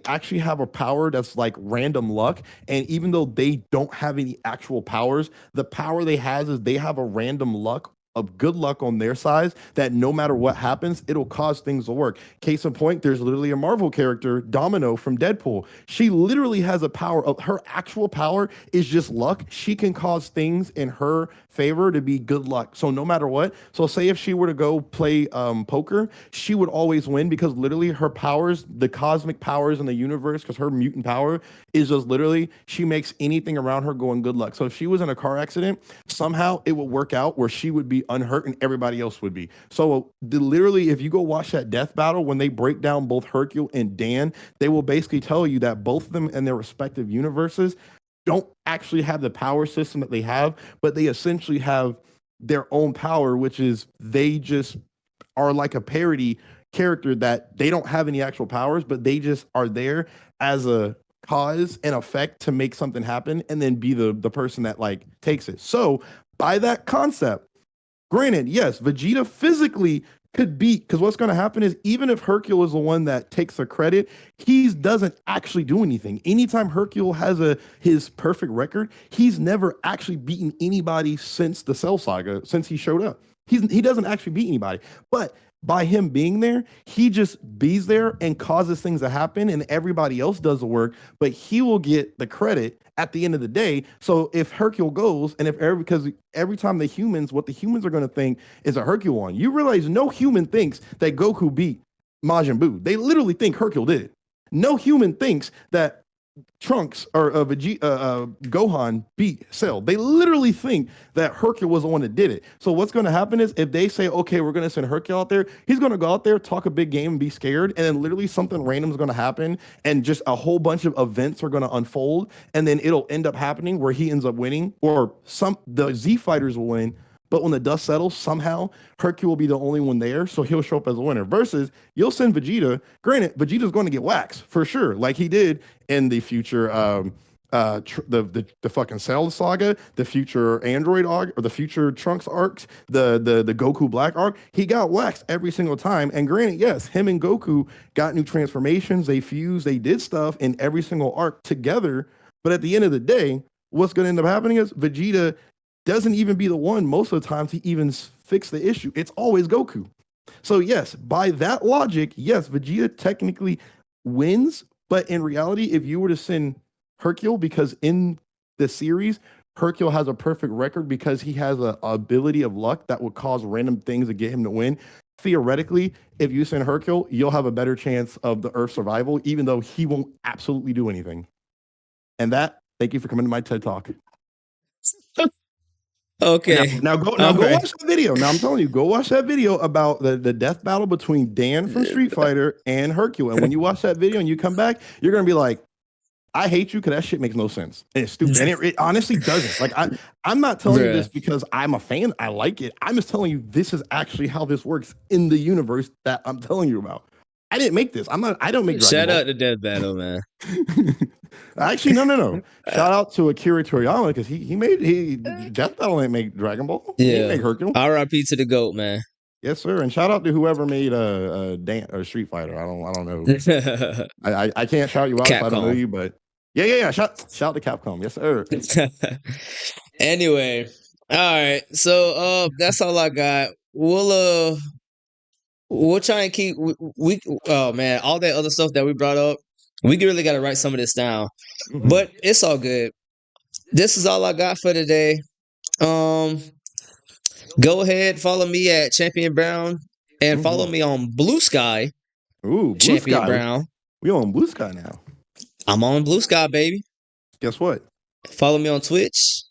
actually have a power that's like random luck. And even though they don't have any actual powers, the power they have is they have a random luck of good luck on their side that no matter what happens, it'll cause things to work. Case in point, there's literally a Marvel character, Domino from Deadpool. She literally has a power of her actual power is just luck. She can cause things in her favor to be good luck. So no matter what, so say if she were to go play poker, she would always win because literally her powers, the cosmic powers in the universe, because her mutant power is just literally she makes anything around her go in good luck. So if she was in a car accident, somehow it would work out where she would be unhurt and everybody else would be. So literally, if you go watch that death battle, when they break down both Hercule and Dan, they will basically tell you that both of them in their respective universes don't actually have the power system that they have, but they essentially have their own power, which is they just are like a parody character that they don't have any actual powers, but they just are there as a cause and effect to make something happen and then be the person that like takes it. So by that concept, granted, yes, Vegeta physically could beat, because what's going to happen is even if Hercule is the one that takes the credit, he doesn't actually do anything. Anytime Hercule has his perfect record, he's never actually beaten anybody since the Cell Saga, since he showed up. He doesn't actually beat anybody. But by him being there, he just bees there and causes things to happen, and everybody else does the work, but he will get the credit at the end of the day. So if Hercule goes, and because every time what the humans are going to think is a Hercule one. You realize no human thinks that Goku beat Majin Buu. They literally think Hercule did it. No human thinks that Trunks or Gohan beat Cell. They literally think that Hercule was the one that did it. So what's going to happen is if they say, okay, we're going to send Hercule out there, he's going to go out there, talk a big game, and be scared, and then literally something random is going to happen, and just a whole bunch of events are going to unfold, and then it'll end up happening where he ends up winning, or the Z fighters will win. But when the dust settles, somehow Hercule will be the only one there, so he'll show up as a winner. Versus you'll send Vegeta. Granted, Vegeta's going to get waxed for sure, like he did in the future, the fucking Cell saga, the future Android arc, or the future Trunks arcs, the Goku Black arc. He got waxed every single time. And granted, yes, him and Goku got new transformations. They fused. They did stuff in every single arc together. But at the end of the day, what's going to end up happening is Vegeta doesn't even be the one most of the time to even fix the issue. It's always Goku. So yes, by that logic, yes, Vegeta technically wins, but in reality, if you were to send Hercule, because in the series, Hercule has a perfect record because he has a ability of luck that would cause random things to get him to win. Theoretically, if you send Hercule, you'll have a better chance of the Earth survival, even though he won't absolutely do anything. And thank you for coming to my TED Talk. Okay. Now go watch the video. Now I'm telling you, go watch that video about the death battle between Dan from Street Fighter and Hercule. And when you watch that video and you come back, you're gonna be like, I hate you because that shit makes no sense. And it's stupid. And it honestly doesn't. Like I'm not telling you this because I'm a fan. I like it. I'm just telling you this is actually how this works in the universe that I'm telling you about. I didn't make this. I don't make Dragon Shout Ball. out to Death Battle, man. Actually, no. Shout out to Akira Toriyama because he Death Battle ain't make Dragon Ball. He didn't make Hercule. R.I.P. to the GOAT, man. Yes, sir. And shout out to whoever made a Street Fighter. I don't know. I can't shout you out if I don't know you, but yeah. Shout out to Capcom. Yes, sir. Anyway, all right. So that's all I got. We'll try and keep oh man, all that other stuff that we brought up. We really got to write some of this down, but it's all good. This is all I got for today. Go ahead, follow me at Champion Brown, and follow me on Blue Sky. Ooh, Blue Champion Sky. Brown. We on Blue Sky now. I'm on Blue Sky, baby. Guess what? Follow me on Twitch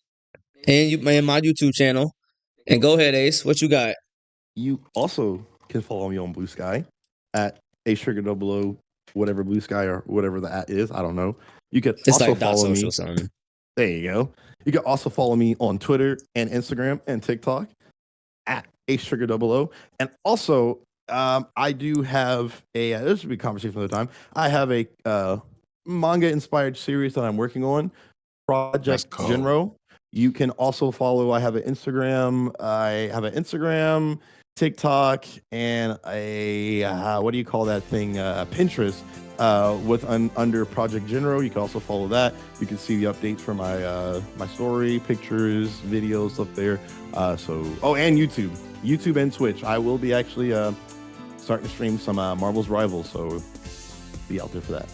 and my YouTube channel. And go ahead, Ace. What you got? You also can follow me on Blue Sky at ACeTrigger00, whatever Blue Sky or whatever the at is. I don't know. You can It's also like follow me. something. There you go. You can also follow me on Twitter and Instagram and TikTok at ACeTrigger00. And also, I do have this should be a conversation for the time. I have a manga-inspired series that I'm working on, Project Genro. You can also follow. I have an Instagram, TikTok, and what do you call that thing? Pinterest. Under Project Genro. You can also follow that. You can see the updates for my story, pictures, videos up there. And YouTube and Twitch. I will be actually starting to stream some Marvel's Rivals, so be out there for that.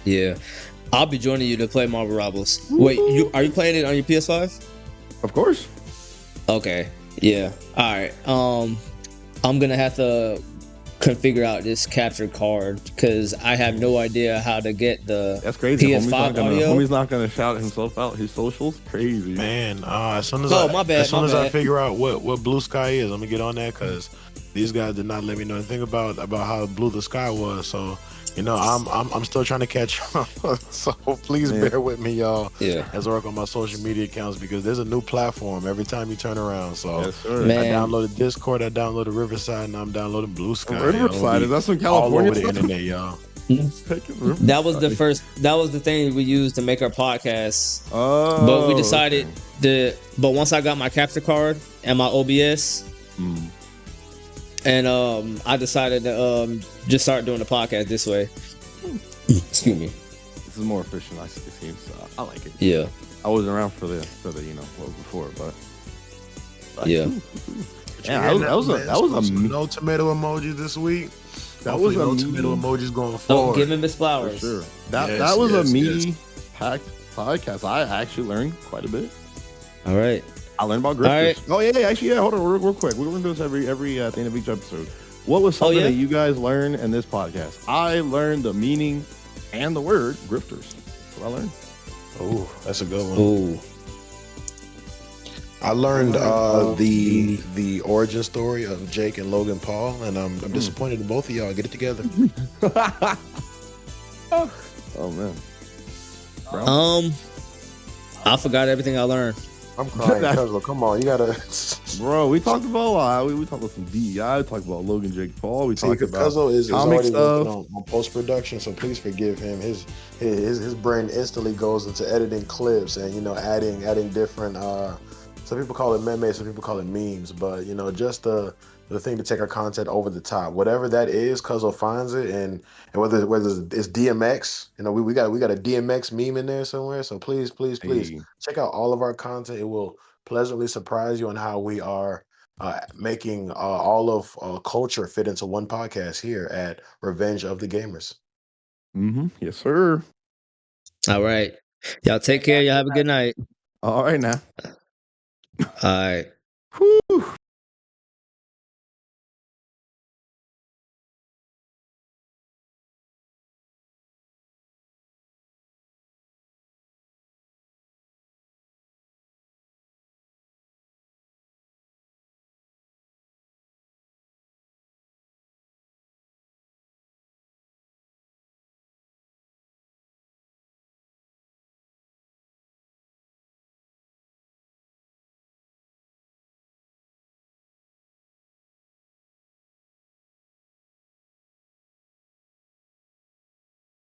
Yeah, I'll be joining you to play Marvel Rivals. Wait, are you playing it on your PS5? Of course. Okay. Yeah. All right. I'm gonna have to configure out this capture card because I have no idea how to get the That's crazy. PS5 audio. Homie's not gonna shout himself out. His socials crazy. Man, as soon as I figure out what Blue Sky is, I'm gonna get on that because these guys did not let me know anything about how blue the sky was. So I'm still trying to catch up. So please bear with me, y'all. Yeah. As I work on my social media accounts because there's a new platform every time you turn around. So yes, sir. I downloaded Discord, I downloaded Riverside, and I'm downloading Blue Sky. Riverside, is that some California all over stuff? the internet, y'all. That was the thing we used to make our podcast. Oh, but we decided but once I got my capture card and my OBS, and I decided to just start doing the podcast this way. Excuse me. This is more efficient, it seems. I like it. Yeah. I wasn't around for the what was before, but yeah. Yeah, that was a no tomato emojis this week. That was no tomato emojis going forward. Oh, give him Miss Flowers. For sure. That was a meaty, packed podcast. I actually learned quite a bit. All right. I learned about grifters. Right. Oh yeah, actually, hold on, real quick. We're gonna do this every at the end of each episode. What was something that you guys learned in this podcast? I learned the meaning and the word grifters. what I learned. Oh, that's a good one. Ooh. I learned the origin story of Jake and Logan Paul, and I'm disappointed in both of y'all. Get it together. Oh man. Bro. I forgot everything I learned. I'm crying, Cuzzo. Come on, you gotta. Bro, we talked about a lot. We talked about some DEI. We talked about Logan Jake Paul. We talked about Cuzzo is comic already stuff. working on post production, so please forgive him. His brain instantly goes into editing clips and adding different. Some people call it memes, some people call it memes, but just the thing to take our content over the top, whatever that is, Cuzzo finds it, and whether it's DMX, we got a DMX meme in there somewhere. So please Hey. check out all of our content. It will pleasantly surprise you on how we are making all of culture fit into one podcast here at Revenge of the Gamers. Yes, sir. All right. Y'all take care. Y'all have a good night. All right now. All right. Whew.